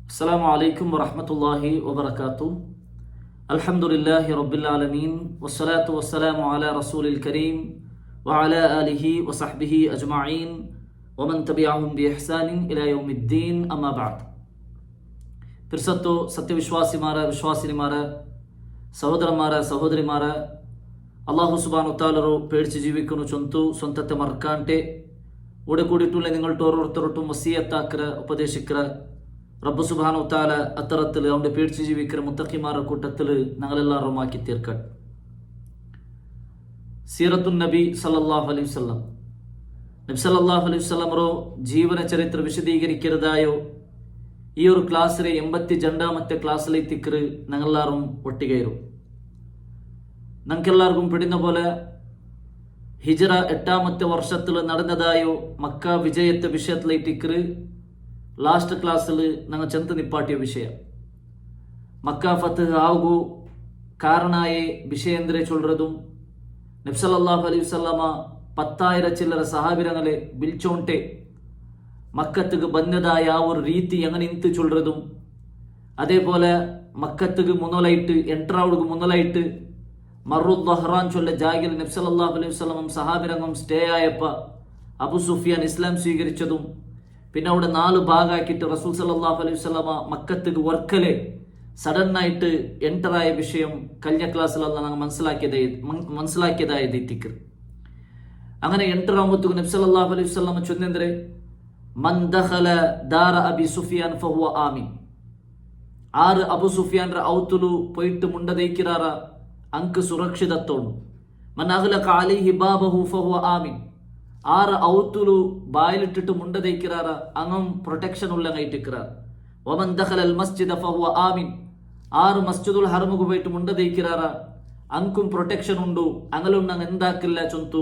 അസ്സലാമു അലൈക്കും വറഹ്മത്തുള്ളാഹി വബറകാതുഹു. അൽഹംദുലില്ലാഹി റബ്ബിൽ ആലമീൻ വസ്സലാത്തു വസ്സലാമു അലാ റസൂലിൽ കരീം വഅലാ ആലിഹി വസഹ്ബിഹി അജ്മഈൻ വമൻ തബിഅഹും ബിഇഹ്സാനിൻ ഇലാ യൗമിദ്ദീൻ. അമ്മാ ബഅദ്. പിർസത്തോ സത്യവിശ്വാസിമാരെ, വിശ്വാസിനിമാരെ, സഹോദരന്മാരെ, സഹോദരിമാരെ, അല്ലാഹു സുബ്ഹാനഹു വതആലರು പേടിച്ച് ജീവിക്കുന്നു ചൊന്തു സ്വന്തത്തെ മറക്കാണ്ടെ ഇവിടെ കൂടിയിട്ടുള്ള നിങ്ങളുടെ ഓരോരുത്തരോട്ടും വസിയത്താക്കര ഉപദേശിക്കര റബ്ബ് സുബ്ഹാനഹു വതആല അത്തരത്തിൽ അവന്റെ പേടിച്ച് ജീവിക്കുന്ന മുത്തഖിമാരുടെ കൂട്ടത്തിൽ ഞങ്ങളെല്ലാവരും ആക്കി തീർക്കട്ടെ. സീറത്തുൻ നബി സല്ലല്ലാഹു അലൈഹി വസല്ലം, നബി സല്ലല്ലാഹു അലൈഹി വസല്ലമರೋ ಜೀವನ ചരിത്ര വിശദീകരിക്കുന്നതായോ ഈ ഒരു ക്ലാസ്സിലെ 82ാമത്തെ ക്ലാസ്സിലെത്തിക്കറ് ഞങ്ങളെല്ലാവരും ഒട്ടികയിരും. ഞങ്ങൾക്കെല്ലാവർക്കും പിടിന്ന പോലെ ഹിജറ 8ാമത്തെ വർഷത്തിൽ നടന്നതായോ മക്ക വിജയത്തെ വിഷയത്തിലെത്തിക്കറ് ಲಾಸ್ಟ್ ಕ್ಲಾಸಲ್ಲಿ ನಂಗೆ ಚಂತ ನಿಪ್ಪಾಟಿಯ ವಿಷಯ ಮಕ್ಕಾ ಫತಹ್ ಆಗು ಕಾರಣಾಯೇ ವಿಷಯ ಎಂದರೆ ಚೊಲ್ರದು ನಬಿ ಸല്ലല്ലാഹു അലൈഹി വസല്ലമ 10,000 ചില്ലറ സഹാബിരങ്ങളെ വിളിച്ചോണ്ടെ മക്കത്തുക്ക് ಬಂದದಾയ ആ ഒരു രീതി എങ്ങനെ ಇಂತು ചൊല്ലുന്നതും അതേപോലെ മക്കത്തുക്ക് മുന്നോലായിട്ട് എൻട്രാവുക്ക് മുന്നോലായിട്ട് മറു ദഹ്റാൻ ചൊല്ല ജാഗിൽ നബി സല്ലല്ലാഹു അലൈഹി വസല്ലമ സഹാബിരംഗം സ്റ്റേ ആയപ്പ അബു സുഫിയാൻ ഇസ്ലാം സ്വീകരിച്ചതും പിന്നെ അവിടെ 4 ഭാഗമാക്കിയിട്ട് റസൂൽ സല്ലല്ലാഹു അലൈഹി വസല്ലമ മക്കത്തുക്ക് വർക്കലെ സഡൻ ആയിട്ട് എൻ്റർ ആയ വിഷയം കഴിഞ്ഞ ക്ലാസ്സിലല്ല ഞങ്ങൾ മനസ്സിലാക്കിയതായത് എത്തിക്കർ. അങ്ങനെ എൻ്റർ ആകുമ്പോഴത്തേക്ക് നബി സല്ലല്ലാഹു അലൈഹി വസല്ലമ ചൊന്നെಂದ್ರೆ മൻ ദഖല ദാര അബി സുഫിയാൻ ഫഹുവ ആമിൻ. ആറ് അബു സുഫിയാൻರ ಔತುಲು പോയിട്ട് മുണ്ടതേക്കിറാರ ಅಂಕ ಸುರಕ್ಷಿತತ್ತೋಣು. മൻ അഗ്ലഖ അലൈഹി ബാബഹു ഫഹുവ ആമിൻ. ആറ് ഔത്തുലു ബായിലിട്ടിട്ട് മുണ്ടതേക്കിറാറ അങ്ങം പ്രൊട്ടക്ഷൻ ഉള്ളങ്ങായിട്ടിക്കിറാർ. വമൻ ദഖലൽ മസ്ജിദ ഫഹുവ ആമിൻ. ആറ് മസ്ജിദുൽ ഹറമുക്ക് പോയിട്ട് മുണ്ടതേക്കിറാറ അങ്കും പ്രൊട്ടക്ഷൻ ഉണ്ടു അങ്ങലുണ്ടങ്ങ് എന്താക്കില്ല ചൊന്തു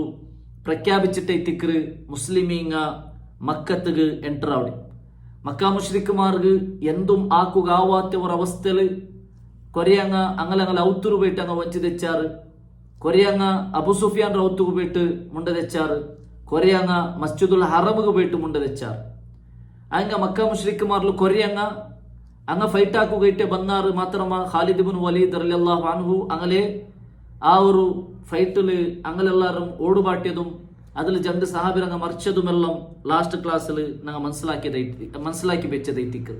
പ്രഖ്യാപിച്ചിട്ടേ തിക്കറ് മുസ്ലിമീങ്ങ മക്കത്തുക്ക് എൻ്റർ ആവണി. മക്ക മുശ്രിക്കുമാർക്ക് എന്തും ആക്കുകാവാത്ത ഒരവസ്ഥയിൽ കൊറിയങ്ങ അങ്ങലങ്ങൽ ഔത്തുരു പോയിട്ട് അങ്ങ് വഞ്ചി തെച്ചാറ്. കൊറിയങ്ങ അബു സുഫിയാൻ ഔത്തുക്ക് പോയിട്ട് മുണ്ട തെച്ചാറ്. കൊറിയങ്ങ മസ്ജിദുൽ ഹറമുക്ക് പോയിട്ട് മുണ്ട തെച്ചാറ്. അങ്ങ മക്ക മുശ്രിക്കുമാരിൽ കൊറിയങ്ങ അങ്ങ ഫൈറ്റ് ആക്കുകയിട്ട് ബന്നാറ് മാത്രമ ഖാലിദ് ഇബ്നു വലീദ് റളിയല്ലാഹു അൻഹു അങ്ങനെ ആ ഒരു ഫൈറ്റില് അങ്ങലെല്ലാവരും ഓടുപാട്ടിയതും അതിൽ 2 സഹാബിരങ്ങ മറിച്ചതുമെല്ലാം ലാസ്റ്റ് ക്ലാസ്സിൽ ഞങ്ങൾ മനസ്സിലാക്കി വെച്ചതെത്തിക്ക്.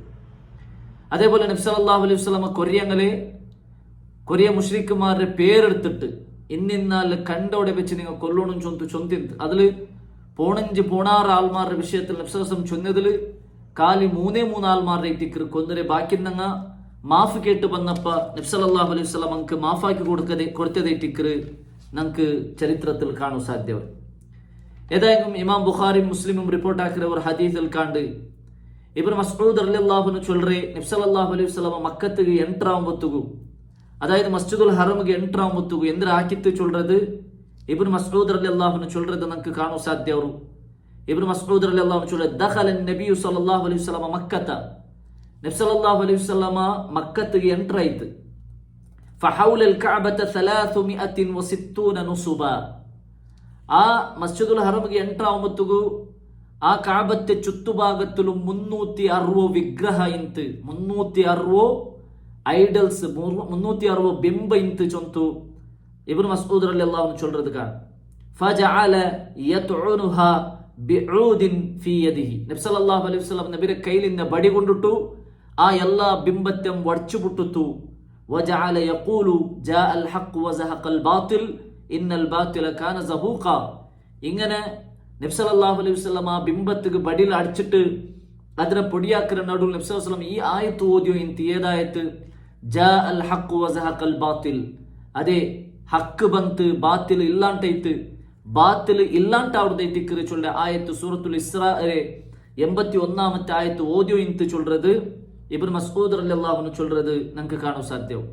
അതേപോലെ നബി സല്ലല്ലാഹു അലൈഹി വസല്ലമ കൊറിയ മുശ്രിക്കുമാരുടെ പേരെടുത്തിട്ട് ഇന്നിന്നാല് കണ്ടോടെ വെച്ച് നിങ്ങൾ കൊല്ലണം ചൊന്തി അതില് 16 ആൾമാരുടെ വിഷയത്തിൽ നബി സല്ലല്ലാഹു അലൈഹി വസല്ലം ചൊന്നതില് കാലി 3 ആൾമാരുടെ ഇത്തിക്കറ് കൊന്നരെ ബാക്കി നങ്ങ മാഫ് കേട്ട് വന്നപ്പ നബി സല്ലല്ലാഹു അലൈഹി വസല്ലം നമുക്ക് മാഫാക്കി കൊടുത്തതേ ഇത്തിക്കറ് നമുക്ക് ചരിത്രത്തിൽ കാണാൻ സാധ്യമാണ്. ഏതായാലും ഇമാം ബുഖാരിയും മുസ്ലിമും റിപ്പോർട്ടാക്കിയ ഒരു ഹദീസിൽ കാണ്ട് ഇബ്നു മസ്ഊദ് റളിയല്ലാഹു അൻഹു ചൊല്ലറെ നബി സല്ലല്ലാഹു അലൈഹി വസല്ലം മക്കത്തുക്ക് എൻ്റർ ആവുമ്പോഴത്തേക്കു അതായത് മസ്ജിദുൽ ഹറമുക്ക് എൻ്റർ ആവുമ്പോഴത്തേക്കു എന്തൊരു ആക്കിത്ത് ചൊല്ലത് ഇബ്നു മസ്ഊദ് റളിയല്ലാഹു അൻഹു ചൊല്ലത് നമുക്ക് കാണാൻ സാധ്യവරු. ഇബ്നു മസ്ഊദ് റളിയല്ലാഹു അൻഹു ചൊല്ലത് ദഖലൻ നബി സല്ലല്ലാഹു അലൈഹി വസല്ലം മക്കത്ത. നബി സല്ലല്ലാഹു അലൈഹി വസല്ലം മക്കത്തുക്ക് എൻ്റർ ആയിട്ട് ഫഹൗലൽ കഅബത 360 നുസുബ. ആ മസ്ജിദുൽ ഹറമുക്ക് എൻ്റർ ആവുമ്പോഴത്തേക്കു ആ കാബത്തെ ചുറ്റുഭാഗത്തിലും 360 വിഗ്രഹ ಇಂತು 360 ಐಡಲ್ಸ್ 360 ಬಿಂಬ ಇಂತು ಚೊಂತು ಇಬ್ನು ಮಸ್ഊദ് റളിയല്ലാഹു അൻഹു ചൊല്ലறது കാണാം. ഫജഅല യത്ഉനുഹാ ബിഊദിൻ ഫീ യദിഹി. നബി സല്ലല്ലാഹു അലൈഹി വസല്ലം നബിയുടെ കയ്യിൽ നിന്ന് ബടി കൊണ്ടിട്ടു ആ എല്ലാ ബിംബത്തെയും വടിച്ചു പൊട്ടുത്തു. വജഅല യഖൂലു ജാഅൽ ഹഖ് വസഹഖൽ ബാതിൽ ഇന്നൽ ബാതില കാന സഹൂഖ. ഇങ്ങനെ നബി സല്ലല്ലാഹു അലൈഹി വസല്ലം ആ ബിംബത്തിക്ക് ബടിയിൽ അടിച്ചിട്ട് അതിനെ പൊടിയാക്കുന്ന നടുവിൽ നബി സല്ലല്ലാഹു അലൈഹി വസല്ലം ഈ ആയത്ത് ഓതിയോ ഏതായത്ത് ജാ അൽ ഹഖ് വസഹഖൽ ബാതിൽ. അതെ ഹക്ക് ബന്ത് ബാത്തിൽ ഇല്ലാണ്ടൈത്ത് ബാത്തിൽ ഇല്ലാണ്ടാവുന്നതിക്ക് ചൊല്ല ആയത്ത് സൂറത്തുൽ ഇസ്രായിലെ 81ാമത്തെ ആയത്ത് ഓതിയോ ಇಂತು ചൊല്ലത് ഇബ്നു മസ്ഊദ് റളിയല്ലാഹു അൻഹു ചൊല്ലത് നമുക്ക് കാണാൻ സാധ്യവും.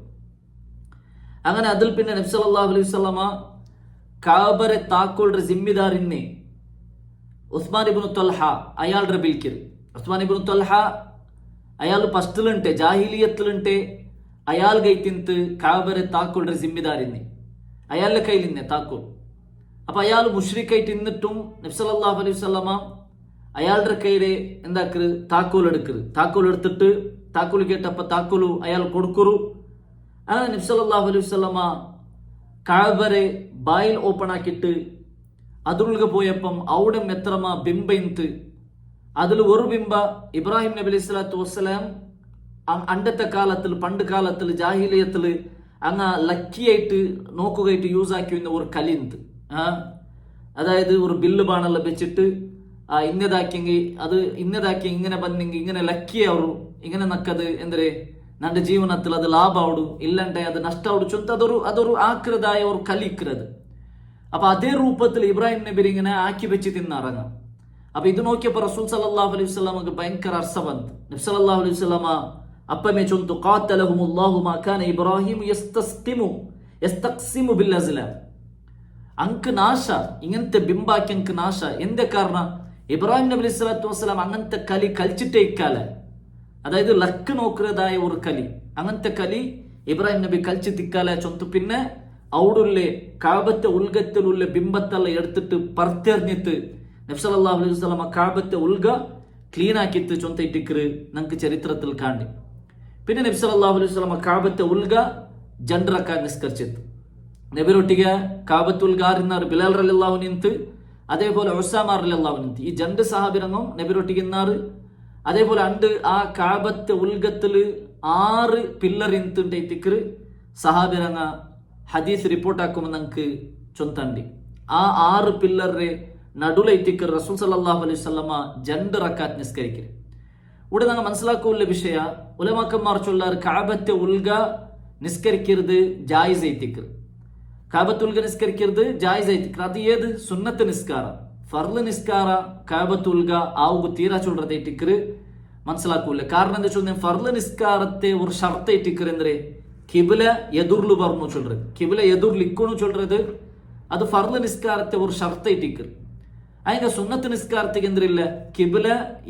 അങ്ങനെ അതിൽ പിന്നെ നബി സല്ലല്ലാഹു അലൈഹി വസല്ലമ കാബറെ താക്കോളുടെ ജിമ്മിദാറിനെ ഉസ്മാൻ ഇബ്നു ത്വൽഹ അയാളുടെ ബിൽക്കിൽ. ഉസ്മാൻ ഇബ്നു ത്വൽഹ അയാൾ ഫസ്റ്റിലുണ്ടെ ജാഹിലിയത്തിലുണ്ടെ അയാൾ കൈത്തിന്ത് കാബറെ താക്കോളുടെ ജിമ്മിദാറിനെ അയാളുടെ കയ്യിലിന്നെ താക്കോൽ. അപ്പൊ അയാൾ മുഷ്രിക്കായിട്ട് ഇന്നിട്ടും നബി സല്ലല്ലാഹു അലൈഹി വസല്ലമ അയാളുടെ കയ്യിലെ എന്താക്കരുത് താക്കോൽ എടുക്കരുത്. താക്കോൽ എടുത്തിട്ട് താക്കോല് കേട്ടപ്പോൾ താക്കോലു അയാൾ കൊടുക്കുറു. അങ്ങനെ നബി സല്ലല്ലാഹു അലൈഹി വസല്ലമ കഅബരെ ബായിൽ ഓപ്പൺ ആക്കിയിട്ട് അതിനുള്ളിൽ പോയപ്പം അവിടെ എത്രമ ബിംബ ഇൻത്ത് അതിൽ ഒരു ബിംബ ഇബ്രാഹിം നബി അലൈഹി സ്വലാത്തു വസ്സലാം അണ്ടത്തെ കാലത്തിൽ പണ്ട് കാലത്തിൽ ജാഹിലിയത്തിൽ അങ്ങ് ലക്കിയായിട്ട് നോക്കുകയായിട്ട് യൂസ് ആക്കി വന്ന ഒരു കലിന്ത്. അതായത് ഒരു ബില്ല് ബാണെല്ലാം വെച്ചിട്ട് ഇന്നതാക്കിയെങ്കിൽ അത് ഇന്നതാക്കി ഇങ്ങനെ ಬಂದೆಂಗಿ ഇങ്ങനെ ലക്കി ಅವರು ഇങ്ങനെ നക്കത് എന്തരെ ನನ್ನ ಜೀವನത്തിൽ അത് ലാഭമാവു ഇല്ലണ്ടേ അത് നഷ്ടമാവു ചൊന്ത അതൊരു ആക്രതായ ഒരു കലിക്കുന്നത്. അപ്പൊ അതേ രൂപത്തിൽ ഇബ്രാഹിം നബി ഇങ്ങനെ ആക്കി വെച്ച് തിന്നിറങ്ങാം. അപ്പൊ ഇത് നോക്കിയപ്പോ റസൂൽ സല്ലല്ലാഹു അലൈഹി വസല്ലമക്ക് ഭയങ്കര അർസ ಬಂತು. നബി സല്ലല്ലാഹു അലൈഹി വസല്ലമ അപ്പമേ ചൊന്തു ഖാതലഹുമുല്ലാഹു മാ കാന ഇബ്രാഹിം യസ്തഖ്സിമു ബിൽ അസ്ലാം. അങ്ക് നാശ ഇങ്ങനത്തെ ബിംബാക്കി അങ്ക് നാശ. എന്തേ കാരണം? ഇബ്രാഹിം നബി അലൈഹി സ്വലാത്തു വസ്സലാം അങ്ങനത്തെ കലി കളിച്ചിട്ടേ ഇക്കാല. അതായത് ലക്ക് നോക്കുന്നതായ ഒരു കലി, അങ്ങനത്തെ കലി ഇബ്രാഹിം നബി കളിച്ചിട്ടിക്കാല ചൊന്തു. പിന്നെ അവിടുള്ള കാബത്തെ ഉൽഗത്തിലുള്ള ബിംബത്തെല്ലാം എടുത്തിട്ട് പർത്തെറിഞ്ഞിട്ട് നബി സല്ലല്ലാഹു അലൈഹി വസല്ലം കാബത്തെ ഉൽഗ ക്ലീൻ ആക്കിയിട്ട് ചൊന്ത ഇട്ടിക്കറ് നമുക്ക് ചരിത്രത്തിൽ കാണി. പിന്നെ നബി സല്ലല്ലാഹു അലൈഹി വസല്ലം കാബത്തെ ഉൽഗ ജണ്ടറക്കാൻ നിസ്കരിച്ചിട്ട് നബിരൊട്ടിಗೆ കാബത്തുൽ ഗാറിന്നാർ ബിലാൽ റളിയല്ലാഹു നിಂತು അതേപോലെ ഉസാമ റളിയല്ലാഹു നിಂತು ഈ രണ്ട് സഹാബിരങ്ങും നബിരൊട്ടിಗೆ ഇന്നാറ്. അതേപോലെ അണ്ട് ആ കാബത്തെ ഉൽഗത്തിൽ 6 പില്ലർ നിಂತುಂಟೆ ತಿಕ್ರು സഹാബിരങ്ങ ഹദീസ് റിപ്പോർട്ട് ആക്കുമ്പോൾ നമുക്ക് ചൊന്തണ്ടി. ആ 6 പില്ലറെ നടുലെ തിക്കർ റസൂൽ സല്ലല്ലാഹു അലൈഹി വസല്ലമ 2 റക്കാത്ത് നിസ്കരിക്കര്. ഇവിടെ ഞങ്ങൾ മനസ്സിലാക്കുന്ന വിഷയ ഉലമാക്കന്മാർ ചൊല്ലാറ് കാബത്തെ ഉൽഗ നിസ്കരിക്കരുത് ജായിസ് ഐത്തിക്കർ. കാബത്തുൽഗ നിസ്കരിക്കരുത് ജായിസ് ഐത്തിക്കർ. അത് ഏത് സുന്നത്ത് നിസ്കാര ഫർള് നിസ്കാര കാബത്തുൽഗ ആവുക തീരാ ചൊല്ലത് ഐത്തിക്കർ മനസ്സിലാക്കൂല. കാരണം എന്താ ചൊന്ന ഫർള് നിസ്കാരത്തെ ഒരു ഷർത്ത് ഐത്തിക്കർ എന്ದ್ರೆ കിബില എದುರ್ಲು ಬರ್ನು ചൊല്ലറ്. കിബില എದುರ್ಲು ഇക്കോണു ചൊല്ലത് അത് ഫർള് നിസ്കാരത്തെ ഒരു ഷർത്ത് ഐത്തിക്കർ. അതിന്റെ സുന്നത്ത് നിസ്കാരത്തേക്ക് എന്തില്ല കിബില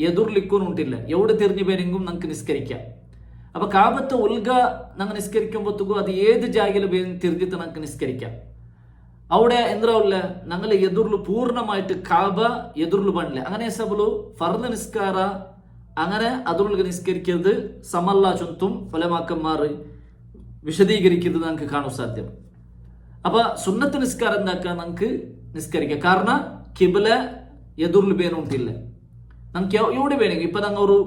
എದುರ್ಲಿಕ್ಕೂನು ഉണ്ടില്ല. എവിടെ തിരിഞ്ഞു പേരെങ്കും നമുക്ക് നിസ്കരിക്കാം. അപ്പൊ കാബത്തെ ഉൽഗ ഞങ്ങൾ നിസ്കരിക്കുമ്പോഴത്തേക്കും അത് ഏത് ജാഗയിൽ തിരിഞ്ഞിട്ട് നമുക്ക് നിസ്കരിക്കാം. അവിടെ എന്താവില്ല ഞങ്ങൾ എದುർಲು പൂർണ്ണമായിട്ട് കാബ എದುർಲು പണില്ല. അങ്ങനെ സബಲು ഫർള് നിസ്കാര അങ്ങനെ അതിർലുക നിസ്കരിക്കരുത് സമല്ല ചൊന്തും ഫലമാക്കന്മാർ വിശദീകരിക്കുന്നത് നമുക്ക് കാണാൻ സാധ്യം. അപ്പൊ സുന്നത്ത് നിസ്കാരം എന്താക്കാൻ നമുക്ക് നിസ്കരിക്കാം. കാരണം കിബില എದುರ್ಲು ಬೇನು ಉಂಟಿಲ್ಲ. നമുക്ക് എവിടെ വേണമെങ്കിൽ ഇപ്പൊ ഞങ്ങൾ ഒരു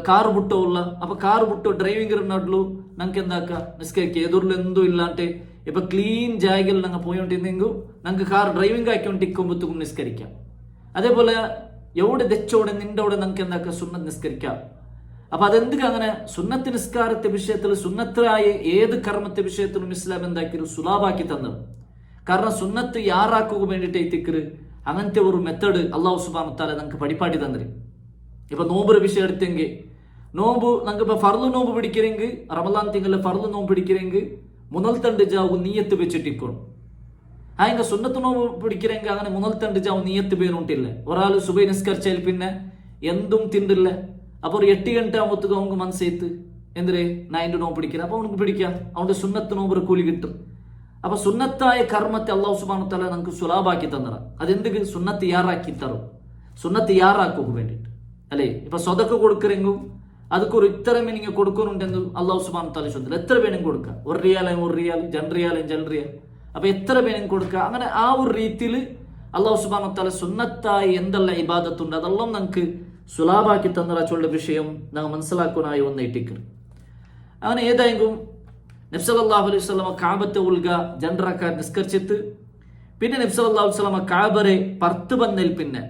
കാറ് ബുട്ടോ ഉള്ള അപ്പൊ കാറ് ബുട്ടോ ഡ്രൈവിംഗ് നടുಲು നമുക്ക് എന്താക്കാം നിസ്കരിക്കുക. എದುರ್ಲು എന്തും ഇല്ലാണ്ട് ഇപ്പൊ ക്ലീൻ ജാഗയിൽ ഞങ്ങൾ പോയോണ്ടിരുന്നെങ്കിൽ നമുക്ക് കാർ ഡ്രൈവിംഗ് ആക്കിക്കൊണ്ടിരിക്കുമ്പോഴത്തേക്കും നിസ്കരിക്കാം. അതേപോലെ എവിടെ തെച്ചോടെ നിന്റെ അവിടെ നമുക്ക് എന്താക്കാം സുന്നത്ത് നിസ്കരിക്കാം. അപ്പൊ അതെന്ത് അങ്ങനെ സുന്നത്ത് നിസ്കാരത്തെ വിഷയത്തിൽ സുന്നത്തായ ഏത് കർമ്മത്തെ വിഷയത്തിലും ഇസ്ലാം എന്താക്കി സുലാഭാക്കി തന്നത്. കാരണം സുന്നത്ത് യാറാക്കുക വേണ്ടിയിട്ട് എത്തിക്കറ് അങ്ങനത്തെ ഒരു മെത്തേഡ് അള്ളാഹു സുബ്ഹാനഹു വ തആല നമുക്ക് പഠിപ്പാട്ടി തന്നിരി. ഇപ്പൊ നോമ്പൊരു വിഷയം എടുത്തെങ്കിൽ നോമ്പ് നമുക്ക് ഇപ്പൊ ഫർള് നോമ്പ് പിടിക്കരെങ്കിൽ റമദാൻ തിങ്കളിൽ ഫർള് നോമ്പ് പിടിക്കരെങ്കിൽ മുനൽത്തണ്ട് ജാവു നീയത്ത് വെച്ചിട്ടിക്കണം. അതിന്റെ സുന്നത്ത് നോമ്പ് പിടിക്കരെങ്കിൽ അങ്ങനെ മുനൽത്തണ്ട് ജാവു നീയത്ത് പേരുണ്ടില്ല. ഒരാൾ സുബൈ നിസ്കരിച്ചാൽ പിന്നെ എന്തും തിണ്ടില്ല. അപ്പൊ ഒരു 8 ഗಂಟೆ ആകുമ്പോഴത്തേക്ക് അവർക്ക് മനസ്സേത്ത് എന്തിരെ നൈൻ്റെ നോമ്പ് പിടിക്കുക. അപ്പൊ അവനക്ക് പിടിക്കാം, അവന്റെ സുന്നത്ത് നോമ്പ് കൂലി കിട്ടും. അപ്പൊ സുന്നത്തായ കർമ്മത്തെ അള്ളാഹു സുബ്ഹാനഹു വ തആല നമുക്ക് സുലാഭാക്കി തന്നറ. അതെന്ത് സുന്നത്ത് യാറാക്കി തരും, സുന്നത്ത് യാറാക്കുക വേണ്ടിയിട്ട് അല്ലേ. ഇപ്പൊ സ്വതക്ക കൊടുക്കരെങ്കും ಅದಕ್ಕೆ ഒരു ഇത്ര മീനിങ് കൊടുക്കുന്നുണ്ടെന്ന് അള്ളാഹു സുബ്ഹാനഹു വ തആല ചൊല്ലുന്നു. എത്ര വേണം കൊടുക്കുക? 1 റിയാൽ 1 റിയാൽ, 2 റിയാൽ 2 റിയാൽ. അപ്പൊ എത്ര വേണം കൊടുക്കുക? അങ്ങനെ ആ ഒരു രീതിയിൽ അള്ളാഹു സുബ്ഹാനഹു വ തആല സുന്നത്തായി എന്തെല്ലാം ഇബാദത്തുണ്ട് അതെല്ലാം നമുക്ക് സുലാഭാക്കി തന്നറ ചൊല്ല വിഷയം ഞങ്ങൾ മനസ്സിലാക്കാനായി ഒന്ന് ഇട്ടിക്കർ. അങ്ങനെ ഏതായെങ്കിലും നബി സല്ലല്ലാഹു അലൈഹി വസല്ലം കാബത്തെ ഉൽഗ ജൻറക്കാർ നിസ്കരിച്ചിട്ട് പിന്നെ നബി സല്ലല്ലാഹു അലൈഹി വസല്ലം കാബരെ പർത്ത് ബന്നൽ പിന്നെ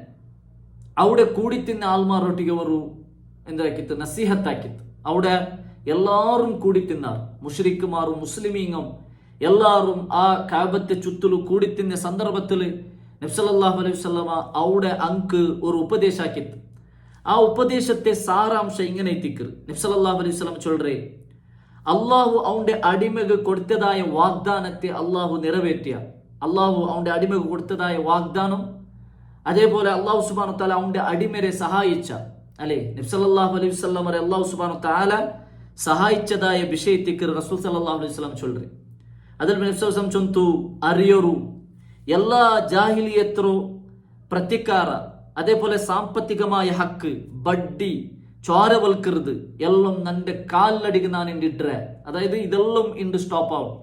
അവിടെ കൂടി തിന്ന ആൾമാരൊട്ടിಗೆ ಅವರು എന്താക്കിತ್ತು നസീഹത്താക്കിತ್ತು. അവിടെ എല്ലാവരും കൂടി തിന്നാർ, മുശ്രിക്കുമാറും മുസ്ലിമീങ്ങും എല്ലാവരും ആ കാബത്തെ ചുറ്റಲು കൂടി തിന്ന സന്ദർഭത്തിൽ നബി സല്ലല്ലാഹു അലൈഹി വസല്ലം അവിടെ അങ്ക് ഒരു ഉപദേശ ആക്കിತ್ತು. ആ ഉപദേശത്തെ സാരാംശം ഇങ്ങനെ എത്തിക്കർ. നബി സല്ലല്ലാഹു അലൈഹി വസല്ലം ചൊല്ലറേ അള്ളാഹു അവന്റെ അടിമക്ക് കൊടുത്തതായ വാഗ്ദാനത്തെ അള്ളാഹു നിറവേറ്റിയ, അള്ളാഹു അവന്റെ അടിമക്ക് കൊടുത്തതായ വാഗ്ദാനം അതേപോലെ അള്ളാഹു സുബ്ഹാനഹു വ തആല അവന്റെ അടിമരെ സഹായിച്ച അല്ലേ നബി സല്ലല്ലാഹു അലൈഹി വസല്ലമരെ അള്ളാഹു സുബ്ഹാനഹു വ തആല സഹായിച്ചതായ വിഷയത്തിക്ക് റസൂൽ സല്ലല്ലാഹു അലൈഹി വസല്ലം ചൊല്ലറി. അതിൽ നബി സല്ലല്ലാഹു അലൈഹി വസല്ലം ചൊന്തു അറിಯೋರು എല്ലാ ജാഹിലിയത്തರು ಪ್ರತಿಕಾರ അതേപോലെ സാമ്പത്തികമായ ഹക്ക്, ബഡ്ഡി, ചോര വൽക്കരുത് എല്ലാം നന്റെ കാലിലടിക്ക് ഞാൻ ഇണ്ടിട്ടേ. അതായത് ഇതെല്ലാം ഇണ്ട് സ്റ്റോപ്പ് ആവും.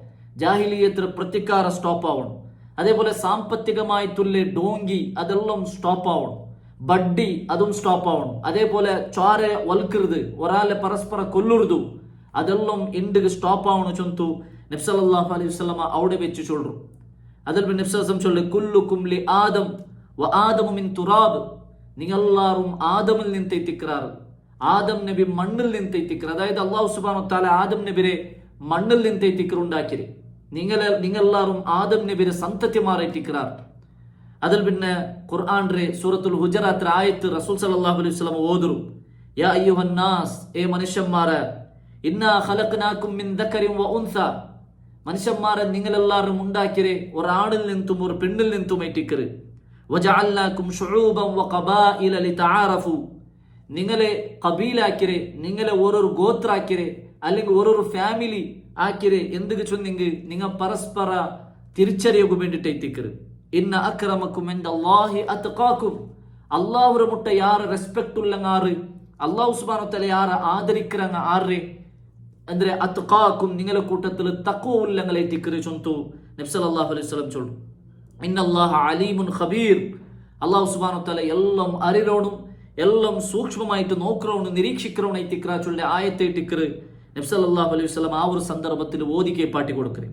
ജാഹിലിയത്തിൽ പ്രതിക്കാര സ്റ്റോപ്പ് ആവണം. അതേപോലെ സാമ്പത്തികമായിട്ടുള്ള ഡോങ്കി അതെല്ലാം സ്റ്റോപ്പ് ആവണം. ബഡ്ഡി അതും സ്റ്റോപ്പ് ആവണം. അതേപോലെ ചോര വൽക്കരുത്, ഒരാളെ പരസ്പരം കൊല്ലരുത്, അതെല്ലാം ഇണ്ട് സ്റ്റോപ്പ് ആവണം ചൊന്തു നബി സല്ലല്ലാഹു അലൈഹി വസല്ലമ അവിടെ വെച്ച് ചൊല്ലു. അതിൽ നബി സല്ലല്ലാഹു അലൈഹി വസല്ലം ചൊല്ലു, കുല്ലുക്കും ലി ആദം വ ആദമു മിൻ തുറാബ്. നിങ്ങളെല്ലാവരും ആദമിൽ നിന്ന് എത്തിക്கிறாർ. ആദം നബി മണ്ണിൽ നിന്ന് എത്തിക്കർ. അതായത് അല്ലാഹു സുബ്ഹാനഹു വ തആല ആദം നബിയെ മണ്ണിൽ നിന്ന് എത്തിക്കറുണ്ടാക്കിയത്. നിങ്ങളെല്ലാവരും ആദം നബിയെ സന്തതിമാർ എത്തിക്கிறாർ. അതിൽ പിന്നെ ഖുർആനിലെ സൂറത്തുൽ ഹുജറാത്ത് ആയത്ത് റസൂൽ സല്ലല്ലാഹു അലൈഹി വസല്ലം ഓതുന്നു, യാ അയ്യുഹൻ നാസ്, ഏ മനുഷ്യന്മാരെ, ഇന്നാ ഖലഖനാകും മിൻ ദക്കരിൻ വ ഉൻസ. മനുഷ്യന്മാരെ നിങ്ങളെല്ലാവരും ഉണ്ടാക്കിയത് ഒരാണിൽ നിന്നും ഒരു പെണ്ണിൽ നിന്നും എത്തിക്കറ്. വജഅൽനാകും ശുഊബൻ വ ഖബായില ലിതആറഫു. നിങ്ങളെ കബീലാക്കിരെ, നിങ്ങളെ ഓരോരു ഗോത്രാക്കിരെ, അല്ലെങ്കിൽ ഓരോരു ഫാമിലി ആക്കിരെ. എന്തൊക്കെ ചൊന്നെങ്കിൽ നിങ്ങൾ പരസ്പര തിരിച്ചറിയാൻ വേണ്ടിട്ട് എത്തിക്കറ്. ഇന്ന അക്രമക്കും ഇൻദല്ലാഹി അത്ഖാക്കും. അല്ലാഹുവിന്റെ മുട്ട യാരെ റെസ്പെക്ട് ഉള്ളങ്ങാറ്, അല്ലാഹു സുബ്ഹാനഹു വ തആല യാരെ ആദരിക്കറങ്ങ ആരെ ಅಂದ್ರೆ അത്ഖാക്കും, നിങ്ങളെ കൂട്ടത്തിൽ തഖ്വ ഉള്ളങ്ങളെ എത്തിക്കറ് ചൊന്തു നബി സല്ലല്ലാഹു അലൈഹി വസല്ലം ചൊല്ലു. ഇന്നല്ലാഹ അലീമുൻ ഖബീർ. അല്ലാഹു സുബ്ഹാനഹു വ തആല എല്ലാം അറിയണം, എല്ലാം സൂക്ഷ്മമായിട്ട് നോക്കറവണ്, നിരീക്ഷിക്കറവണ് എത്തിക്കറ ചൊല്ല ആയത്തെ ഇട്ടിക്കറ് നബി സല്ലല്ലാഹു അലൈഹി വസല്ലം ആ ഒരു സന്ദർഭത്തിൽ ഓദിക്കെ പാട്ടി കൊടുക്കറ്.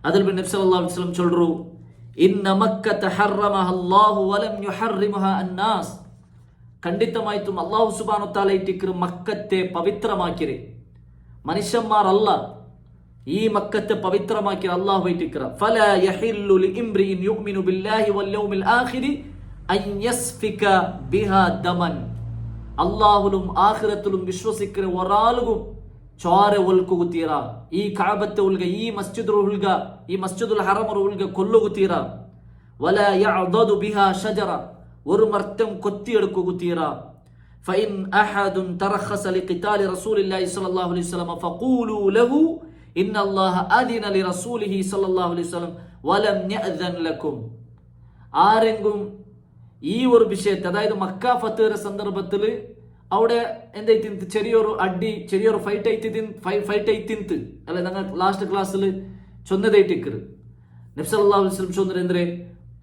അതിൽ നബി സല്ലല്ലാഹു അലൈഹി വസല്ലം ചൊല്ലു, ഇന്ന മക്കത ഹറമഹ അല്ലാഹു വലം യുഹർരിമഹ അന്നാസ്. ಖಂಡಿತമായിട്ടും അല്ലാഹു സുബ്ഹാനഹു വ തആല ഇട്ടിക്കറ് മക്കത്തെ പവിത്രമാക്കിരെ, മനുഷ്യന്മാരല്ല. ഈ മക്കത്തെ പവിത്രമാക്കി അല്ലാഹു ഇട്ടിക്കറ. ഫലാ യഹില്ലു ലിഇംറിഇൻ യുഅ്മിനു ബില്ലാഹി വൽ യൗമിൽ ആഖിരി അൻ യസ്ഫിക ബിഹാ ദമൻ. അല്ലാഹുലും ആഖിറത്തിലും വിശ്വസിക്കുന്ന ഒരാളും ചോര ഒൽക്കുകുത്തീര. ഈ കഅബത്തെ ഉൽഗ, ഈ മസ്ജിദുൽ ഉൽഗ, ഈ മസ്ജിദുൽ ഹറം ഉൽഗ കൊല്ലുകുത്തീര. വലാ യഅദദു ബിഹാ ഷജറ. ഒരു മർത്തം കൊത്തിയെടുക്കുകുത്തീര. ഫഇൻ അഹദുൻ തറഖസ ലിഖിതാലി റസൂലില്ലാഹി സ്വല്ലല്ലാഹു അലൈഹി വസല്ലം ഫഖൂലു ലഹു ഇന്നല്ലാഹ അദിന ലിറസൂലിഹി സ്വല്ലല്ലാഹു അലൈഹി വസല്ലം വലം യഅ്ദൻ ലക്കും. ആരെങ്കിലും ഈ ഒരു വിഷയത്തെ, അതായത് മക്ക ഫത്തേറെ സന്ദർഭത്തിൽ അവിടെ എന്തായിത്തിന്ത് ചെറിയൊരു അടി, ചെറിയൊരു ഫൈറ്റ് ഐത്തിന്ത് അല്ലെ, ഞങ്ങൾ ലാസ്റ്റ് ക്ലാസ്സിൽ ചൊന്നതായിട്ടിക്കറ്. നബി സല്ലല്ലാഹു അലൈഹി വസല്ലം ചൊന്നത് എന്തിനെ,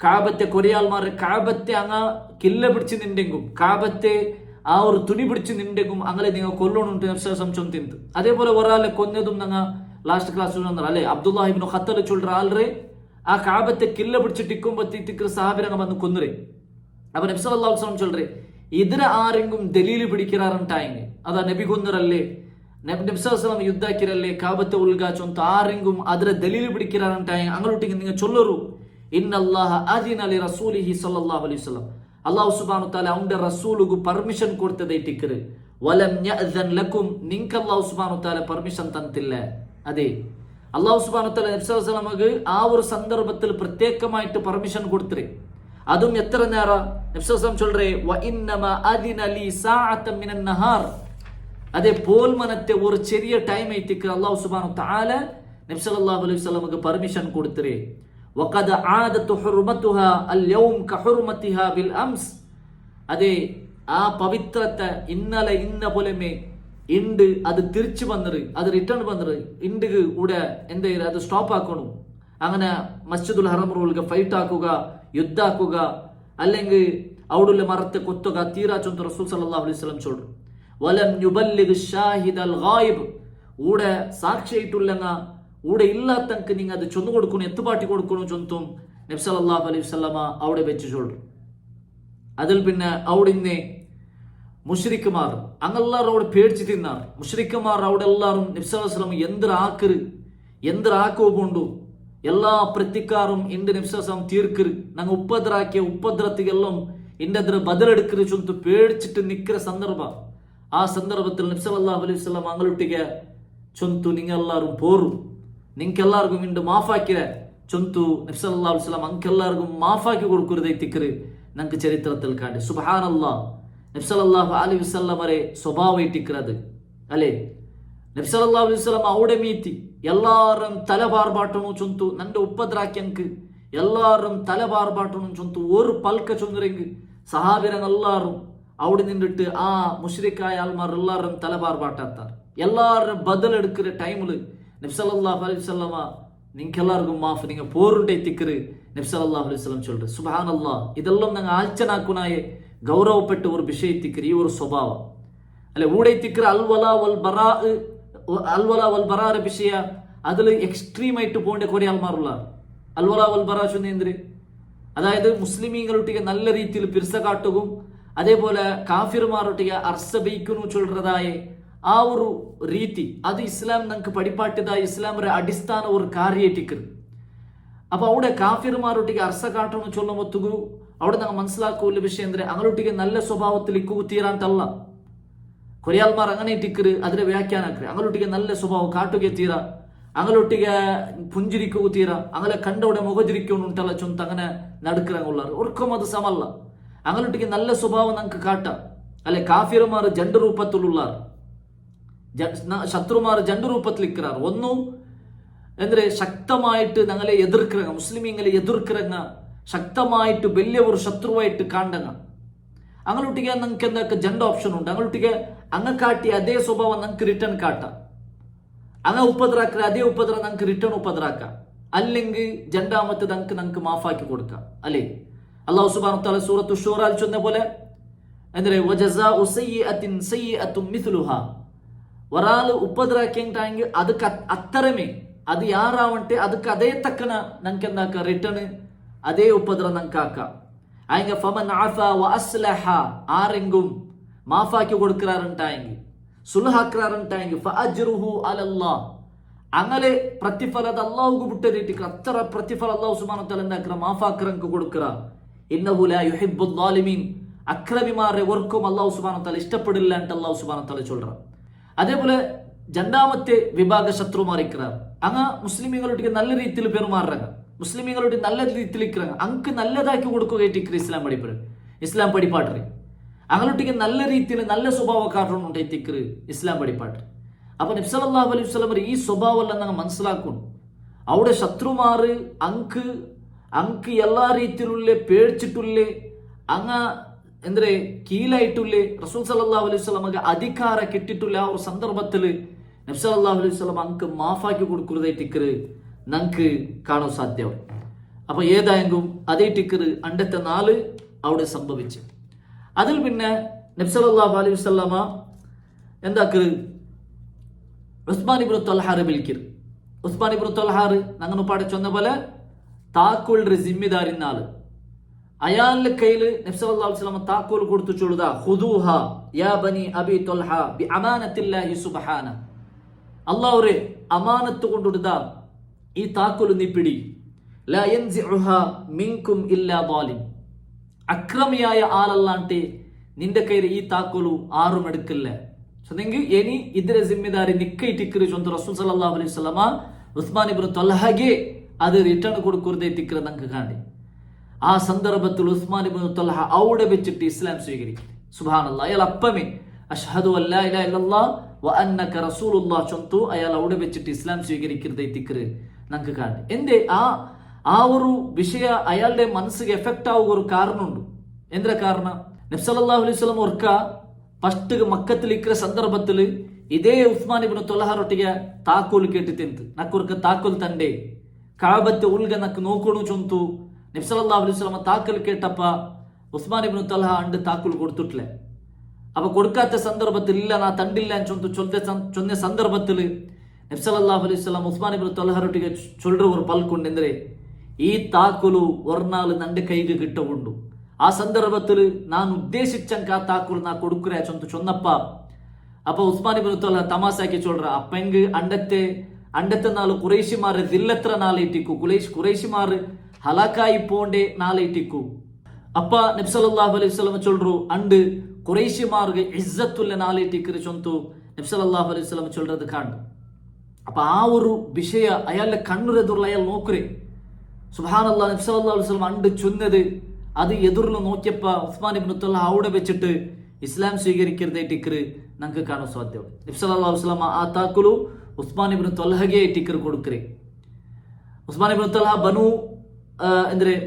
കാബത്തെ കൊറിയാൾമാരെ കാബത്തെ അങ്ങ കില്ല പിടിച്ച് നിണ്ടെങ്കും, കാബത്തെ ആ ഒരു തുണി പിടിച്ച് നിണ്ടെങ്കും അങ്ങനെ നിങ്ങൾ കൊല്ലണുണ്ട് നബി സല്ലല്ലാഹു അലൈഹി വസല്ലം ചൊന്തിന്ത്. അതേപോലെ ഒരാളെ കൊന്നതും ഞങ്ങൾ ലാസ്റ്റ് ക്ലാസ്സിൽ അല്ലെ, അബ്ദുല്ലാഹി ഇബ്നു ഖത്തൽ ചൊല്ലുற ആൾറെ ആ കാബത്തെ കില്ല പിടിച്ചിട്ടിക്കുമ്പോ സഹാബിരങ്ങ വന്ന് കൊന്നുരേ. അപ്പൊ നബി സല്ലല്ലാഹു അലൈഹി വസല്ലം ചൊല്ലുറേ, ഇതിനെ ആരെങ്കിലും ദലീല് പിടിക്കാറുണ്ടായെങ്കിൽ അതാ നബി കൊന്നരല്ലേ, നബി സല്ലല്ലാഹു അലൈഹി വസല്ലം യുദ്ധാക്കിരല്ലേ, കാബത്തെ ഉൽഗാ ചൊന്ത ആരെങ്കിലും അതിനെ ദലീല് പിടിക്കാറുണ്ടായെങ്കിൽ അങ്ങോട്ടേക്ക് നിങ്ങൾ ചൊല്ലറു, ഇന്നല്ലാഹ അദിന ലി റസൂലിഹി സ്വല്ലല്ലാഹു അലൈഹി വസല്ലം. അല്ലാഹു സുബ്ഹാനഹു വ തആല അവന്റെ റസൂലുകു പെർമിഷൻ കൊടുത്തതായിട്ടിക്കറ്. വലം യഅ്ദൻ ലക്കും. നിങ്ങൾക്ക് അല്ലാഹു സുബ്ഹാനഹു വ തആല പെർമിഷൻ തന്നില്ല. അതെ, അല്ലാഹു സുബ്ഹാനഹു വ തആല നബി സല്ലല്ലാഹു അലൈഹി വസല്ലമക്ക് ആ ഒരു സന്ദർഭത്തിൽ പ്രത്യേകമായിട്ട് പെർമിഷൻ കൊടുത്തേ. അതും എത്ര നേരം നബി സല്ലല്ലാഹു അലൈഹി വസല്ലം ചൊല്ലുറേ, വ ഇന്നമ അദിന ലി സഅതൻ മിനൻ നഹാർ. അതേ പോൽമനത്തെ ഒരു ചെറിയ ടൈം എത്തിക്കറ് അല്ലാഹു സുബ്ഹാനഹു വ തആല നബി സല്ലല്ലാഹു അലൈഹി വസല്ലമക്ക് പെർമിഷൻ കൊടുത്തേ. വഖദ ആദതു ഹുർമതുഹാ അൽയൗം കഹുർമതിഹാ ബിൽ അംസ്. അതേ ആ പവിത്രത്തെ ഇന്നലെ ഇന്ന പോലെമേ ഇണ്ട് അത് തിരിച്ചു വന്നത്, അത് റിട്ടേൺ വന്നത് ഇണ്ടിക്ക് കൂടെ എന്ത് അത് സ്റ്റോപ്പ് ആക്കണം. അങ്ങനെ മസ്ജിദുൽ ഹറമുൽക്ക് ഫൈറ്റ് ആക്കുക, യുദ്ധാക്കുക, അല്ലെങ്കിൽ അവിടുള്ള മരത്തെ കൊത്തുക, തീരാ ചൊന്ത് റസൂൽ സല്ലല്ലാഹു അലൈഹി വസല്ലം ചൊല്ലു. വലം യുബല്ലിഗ് ഷാഹിദൽ ഗായിബ്. ഊടെ സാക്ഷിയായിട്ടുള്ളങ്ങ ഊടെ ഇല്ലാത്തക്ക് നിങ്ങൾ അത് ചൊന്നു കൊടുക്കണം, എത്തുപാട്ടി കൊടുക്കണം ചൊന്തും നബി സല്ലല്ലാഹു അലൈഹി വസല്ലമ അവിടെ വെച്ച് ചൊല്ലു. അതിൽ പിന്നെ അവിടുന്ന് മുശ്രിക്കുമാർ അങ്ങെല്ലാവരും അവിടെ പേടിച്ച് തിന്നാർ. മുശ്രിക്കുമാർ അവിടെ എല്ലാവരും നബി സല്ലല്ലാഹു അലൈഹി വസല്ലം എന്തിറാക്കുകൊണ്ടു എല്ലാ പ്രതിക്കാരും ഇന്റെ നബി സല്ലല്ലാഹു അലൈഹി വസല്ലം തീർക്കറ്, ഞങ്ങൾ ഉപദ്രാക്കിയ ഉപദ്രത്തിಗೆല്ലാം ഇന്റെ അതിന് ബദലെടുക്കറ് ചൊന്തു പേടിച്ചിട്ട് നിൽക്കുന്ന സന്ദർഭ. ആ സന്ദർഭത്തിൽ നബി സല്ലല്ലാഹു അലൈഹി വസല്ലം അങ്ങോട്ടിಗೆ ചൊന്തു നിങ്ങളെല്ലാവരും പോറും, നിങ്ങൾക്കെല്ലാവർക്കും ഇണ്ട് മാഫാക്കിര ചൊന്തു നബി സല്ലല്ലാഹു അലൈഹി വസല്ലം അങ്കെല്ലാവർക്കും മാഫാക്കി കൊടുക്കുന്നതായിത്തിക്കറ് ഞങ്ങൾക്ക് ചരിത്രത്തിൽ കാണ്ടി. സുബ്ഹാനല്ലാഹ്, നബി സല്ലല്ലാഹു അലൈഹി വസല്ലമരെ സ്വഭാവം ഇട്ടിക്കുന്നത് അല്ലേ. നബി സല്ലല്ലാഹു അലൈഹി വസല്ലം അവിടെ മീತಿ എല്ലാരും തലബാർബാട്ടണു ചൊന്തു നന്റെ ഉപദ്രാക്യಂಕ್ എല്ലാരും തലബാർബാട്ടണു ചൊന്തു ഒരു പಲ್ಕ ചൊಂದರೆಂಗ್ സഹാബിരങ്ങെല്ലാരും അവിടെ നിന്നിട്ട് ആ മുഷ്രിക്കായ ആൾമാർ എല്ലാവരും തലപാർപാട്ടാത്താർ. എല്ലാവരും ബദലെടുക്കുന്ന ടൈമിൽ നബി സല്ലല്ലാഹു അലൈഹി വസല്ലമ നിങ്ങൾക്കെല്ലാവർക്കും മാഫ്, നിങ്ങൾ പോറുണ്ടേ തിക്കറ് നബി സല്ലല്ലാഹു അലൈഹി വസല്ലം ചൊല്ലുന്നത്. സുബ്ഹാനല്ലാഹ്, ഇതെല്ലാം ഞങ്ങൾ ആൽച്ചനാക്കുനായെ ഗൗരവപ്പെട്ട ഒരു വിഷയത്തിക്കറ്, ഈ ഒരു സ്വഭാവം അല്ലെ ഊടൈത്തിക്കറ്. അൽവല വൽ ബറാ വിഷയ അതിൽ എക്സ്ട്രീമായിട്ട് പോകേണ്ട കുറേ ആൾമാരുള്ള അൽവല വൽ ബറാ ചൊന്നേന്ദ്ര്, അതായത് മുസ്ലിമീങ്ങളൊട്ടിಗೆ നല്ല രീതിയിൽ പിർസ കാട്ടുകയും അതേപോലെ കാഫിർമാരൊട്ടിಗೆ അർസ ബൈക്കുന്നു ചൊല്ലുന്നതായ ആ ഒരു ರೀತಿ അത് ഇസ്ലാം നമുക്ക് പഠിപ്പാട്ടിയതായ ഇസ്ലാമിന്റെ അടിസ്ഥാന ഒരു കാര്യേറ്റിക്കറ്. അപ്പൊ അവിടെ കാഫിർമാരൊട്ടിಗೆ ಅರ್ಸ ಕಾಟನ್ನು ಚೊಲ್ಲ ಮೊತ್ತಗೂ അവിടെ ഞങ്ങൾ മനസ്സിലാക്കുന്ന വിഷയം ಅಂದ್ರೆ അങ്ങനൊട്ടിಗೆ നല്ല സ്വഭാവത്തിൽ ഇക്കു തീരാന്തല്ല. കൊറിയാൽമാർ അങ്ങനെ ഇട്ടിക്കറ് അതിന്റെ വ്യാഖ്യാനക്കറ് അങ്ങനൊട്ടിಗೆ നല്ല സ്വഭാവം കാട്ടുകെ തീര, അങ്ങനൊട്ടിಗೆ പുഞ്ചിരിക്കുക തീര, അങ്ങനെ കണ്ടവിടെ മുഖജിരിക്കുന്നുണ്ടല്ല ചൊന്ത അങ്ങനെ നടக்கிறಂಗುള്ളಾರು ഒർക്കും അത് സമല്ല. അങ്ങനൊട്ടിಗೆ നല്ല സ്വഭാവം നമുക്ക് കാട്ടാം അല്ലെ. കാഫിർമാർ ജണ്ട ರೂಪത്തിലുള്ളാർ, ശത്രുമാർ ജണ്ട ರೂಪത്തിൽ ഇക്കറാറ്. ഒന്നും ಅಂದ್ರೆ ശക്തമായിട്ട് ഞങ്ങളെ എതിർக்கிறಂಗ, മുസ്ലിമീങ്ങളെ എതിർக்கிறಂಗ, ശക്തമായിട്ട് വലിയ ഒരു ശത്രുവായിട്ട് കാണ്ടങ്ങ. അങ്ങനൊട്ടിಗೆ നമുക്ക് എന്തൊക്കെ ജണ്ട ഓപ്ഷൻ ഉണ്ട്. അങ്ങനൊട്ടിಗೆ അങ്ങ കാട്ടി അതേ സ്വഭാവം നമുക്ക് റിട്ടേൺ കാട്ടാം. അങ്ങ ഉപദ്രാക്ക അതേ ഉപദ്ര നമുക്ക് റിട്ടേൺ ഉപദ്രാക്കാം. അല്ലെങ്കിൽ ജണ്ടാമത്തെ നമുക്ക് മാഫാക്കി കൊടുക്കാം അല്ലേ. അല്ലാഹു സുബ്ഹാനഹു വ തആല സൂറത്തു ശൂറാൽ ചൊന്ന പോലെ ಅಂದ್ರೆ വജസാഉ സയ്യിഅത്തിൻ സയ്യിഅത്തും മിസ്ലുഹാ, ഒരാൾ ഉപദ്രാക്കിയെങ്കിൽ ಅದಕ್ಕೆ അത്തരമേ അത് യാറാവട്ടെ ಅದಕ್ಕೆ അതേ തക്കന നമുക്ക് എന്താക്ക റിട്ടേൺ അതേ ഉപദ്ര നമുക്ക് ആക്കാം. ആയെങ്കിൽ ഫമൻ ആഫ വ അസ്ലഹ, ആരെങ്കും മാഫാക്കി കൊടുക്കാറുണ്ടായെങ്കിൽ സുൽഹാക്കാറുണ്ടായെങ്കിൽ ഫഅജ്റുഹു അലല്ലാഹ്, അങ്ങനെ പ്രതിഫലದ അല്ലാഹുಗೆ ಬಿಟ್ಟ ರೀತಿಗೆ ಅತ್ತರ ಪ್ರತಿಫಲ ಅಲ್ಲಾಹು ಸುಬ್ಹಾನಹು ವ ತಆಲ എന്താക്ക മാഫാക്കറಂക്ക് കൊടുക്കറ. ഇന്നഹു ലാ യുഹിബ്ബുൽ ളാലിമീൻ, അക്രമിമാരെ ഒർക്കും അല്ലാഹു സുബ്ഹാനഹു വ തആല ഇഷ്ടപ്പെടില്ല ಅಂತ അല്ലാഹു സുബ്ഹാനഹു ವ തആല ചൊല്ലറ. അതേപോലെ രണ്ടാമത്തെ വിഭാഗ ശത്രുമാർ ഇക്കറാർ. അങ്ങ മുസ്ലിമീങ്ങളൊട്ടിಗೆ നല്ല രീതിയിൽ പെരുമാറുறாங்க, മുസ്ലിമീങ്ങളൊട്ടിಗೆ നല്ല രീതിയിൽ ഇക്കறாங்க, അങ്ക് നല്ലതാക്കി കൊടുക്കുകയായിട്ട് ഇസ്ലാം പഠിപ്പറ്, ഇസ്ലാം പഠിപ്പാട്ടറ്. അങ്ങനൊട്ടിಗೆ നല്ല രീതിയിൽ നല്ല സ്വഭാവ കാട്ടണം എത്തിക്കറ് ഇസ്ലാം പഠിപ്പാട്ടറ്. അപ്പൊ നബി സല്ലല്ലാഹു അലൈഹി വസല്ലം ഈ സ്വഭാവമെല്ലാം ഞങ്ങൾ മനസ്സിലാക്കണം. അവിടെ ശത്രുമാറ് അങ്ക് എല്ലാ രീതിയിലുള്ള പേടിച്ചിട്ടുള്ളേ, അങ്ങ ಅಂದ್ರೆ കീലായിട്ടുള്ളേ, റസൂൽ സല്ലല്ലാഹു അലൈഹി വസല്ലമಗೆ അധികാര കിട്ടിയിട്ടുള്ള ആ ഒരു സന്ദർഭത്തിൽ നബി സല്ലല്ലാഹു അലൈഹി വസല്ലം അങ്ക് മാഫാക്കി കൊടുക്കുന്നതായി ടിക്കറ് നമുക്ക് കാണാൻ സാധ്യമാണ്. അപ്പൊ ഏതായെങ്കിലും അതേ ടിക്കറ് അണ്ടത്തെ 4 അവിടെ സംഭവിച്ചു. അതിൽ പിന്നെ നബി സല്ലല്ലാഹു അലൈഹി വസല്ലമ എന്താക്കറ്, ഉസ്മാൻ ഇബ്നു ത്വൽഹാറെ വിളിക്കറ്. ഉസ്മാൻ ഇബ്നു ത്വൽഹാറ് ഞങ്ങൾ പാടെ ചൊന്ന പോലെ താക്കോലിന്റെ ജിമ്മിദാരിന്ന ആള്. അയാളുടെ കയ്യിൽ നബി സല്ലല്ലാഹു അലൈഹി വസല്ലം താക്കോൽ കൊടുത്തു ചൊല്ലുക, ഖുദൂഹ യാ ബനി അബി ത്വൽഹ ബി അമാനത്തില്ലാഹി സുബ്ഹാന, അല്ലാഹുവേ അമാനത്ത് കൊണ്ടുടുത ഈ താക്കോൽ നീ പിടി. ലാ യൻസിഉഹ മിൻകും ഇല്ലാ ളാലിം, അക്രമിയായ ആളല്ലാണ്ട് നിന്റെ കയ്യിൽ ഈ താക്കോലു ആരും എടുക്കില്ല. சொன்னீங்க இனி இதர ಜಿಮ್ಮೆದಾರಿ ನಿಕ್ಕೈ ಟಿಕ್ಕರು ಚೊಂತ ರಸೂಲ್ ಸಲ್ಲಲ್ಲಾಹು ಅಲೈಹಿ ವಸಲ್ಲಮ ഉസ്മാൻ ഇബ്നു ത്വൽഹಗೆ അത് റിട്ടേൺ കൊടുക്കുന്നതേ ടിക്കറ് നമുക്ക് കാണി. ആ സന്ദർഭത്തിൽ ഉസ്മാൻ ഇബ്നു ത്വൽഹ അവിടെ വെച്ചിട്ട് ഇസ്ലാം സ്വീകരിക്കും. സുബ്ഹാനല്ലാഹ്, അയാൾ അപ്പമേ അഷ്ഹദു അല്ലാ ഇലാഹ ഇല്ലല്ലാഹ് വ അന്നക റസൂലുള്ളാഹ് ചൊന്തു അയാൾ അവിടെ വെച്ചിട്ട് ഇസ്ലാം സ്വീകരിക്കുന്നതേ ടിക്കറ് നമുക്ക് കാണി. എന്തേ ആ ഒരു വിഷയ അയാളുടെ മനസ്സിಗೆ എഫക്റ്റ് ആവുക ഒരു കാരണമുണ്ട്. എന്താ കാരണം, നബി സല്ലല്ലാഹു അലൈഹി വസല്ലം ഓർക്ക ಫಸ್ಟ್ ಮಕ್ಕത്തിൽ ಇಕ್ಕರ ಸಂದರ್ಭത്തിൽ ಇದೇ ಉಸ್ಮಾನ್ ಇಬ್ನು ತ್ವಲ್ಹಾರೊಟ್ಟಿಗೆ ತಾಕೋಲು ಕೇಟಿತೆಂತು ನಕ್ಕುರ್ಕ ತಾಕೋಲ್ ತಂಡೆ ಕಾಬತ್ತೆ ಉಲ್ಗ ನಕ್ ನೋಕೋಣು ಚೊಂತು ನಬಿ ಸಲ್ಲಲ್ಲಾಹು ಅಲೈಹಿ ವಸಲ್ಲಂ ತಾಕೋಲ್ ಕೇಟಪ್ಪ ഉസ്മാൻ ഇബ്നു ത്വൽഹ അണ്ട് താക്കോൽ കൊടുത്തിട്ടില്ല. അപ്പൊ കൊടുക്കാത്ത സന്ദർഭത്തിൽ ഇല്ല നാ തണ്ടില്ല ചൊന്ന സന്ദർഭത്തിൽ നബി സല്ലല്ലാഹു അലൈഹി വസല്ലം ഉസ്മാൻ ഇബ്നു ത്വൽഹാരൊಟ್ಟಿಗೆ ചൊല്ലുற ഒരു പൽക്കുണ്ടെಂದ್ರೆ ഈ താക്കോಲು ഒർനാൾ നന്റെ കൈಗೆ കിട്ടവുണ്ട്. ആ സന്ദർഭത്തിൽ ഞാൻ ഉദ്ദേശിച്ചങ്ക ആ താക്കോൽ നാ കൊടുക്കുറേ ചൊന്നപ്പ. അപ്പൊ ഉസ്മാൻ ഇബ്നു ത്വൽഹ തമാസാക്കി ചൊല്ലുற അപ്പങ്ക് അണ്ടത്തെ നാൾ കുറേശിമാർ ദില്ലത്ര നാളേറ്റിക്കു, കുറേശിമാർ ഹലാക്കായി പോണ്ടേ നാളേറ്റിക്കു. അപ്പ നബി സല്ലല്ലാഹു അലൈഹി വസല്ലം ചൊല്ലുറു അണ്ട് കുറേശിമാർക്ക് ഇസ്സത്തുള്ള നാളേറ്റിക്കറ് ചൊന്തു നബി സല്ലല്ലാഹു അലൈഹി വസല്ലം ചൊല്ലുறது കാണു. അപ്പൊ ആ ഒരു വിഷയ അയാളുടെ കണ്ണുരെതുള്ള അയാൾ നോക്കുറേ. സുബ്ഹാനല്ലാഹ്, നബി സല്ലല്ലാഹു അലൈഹി വസല്ലം അണ്ട് ചൊന്നത് അത് എതിർന്ന് നോക്കിയപ്പ ഉസ്മാൻ ഇബ്നു ത്വൽഹ അവിടെ വെച്ചിട്ട് ഇസ്ലാം സ്വീകരിക്കുന്നതേ ടിക്കറ് നമുക്ക് കാണാൻ സാധ്യമാണ്. നബി സല്ലല്ലാഹു അലൈഹി വസല്ലം ആ താക്കോಲು ഉസ്മാൻ ഇബ്നു ത്വൽഹಗೆ ಟಿಕ್ಕರ್ കൊടുക്കറേ. ഉസ്മാൻ ഇബ്നു ത്വൽഹ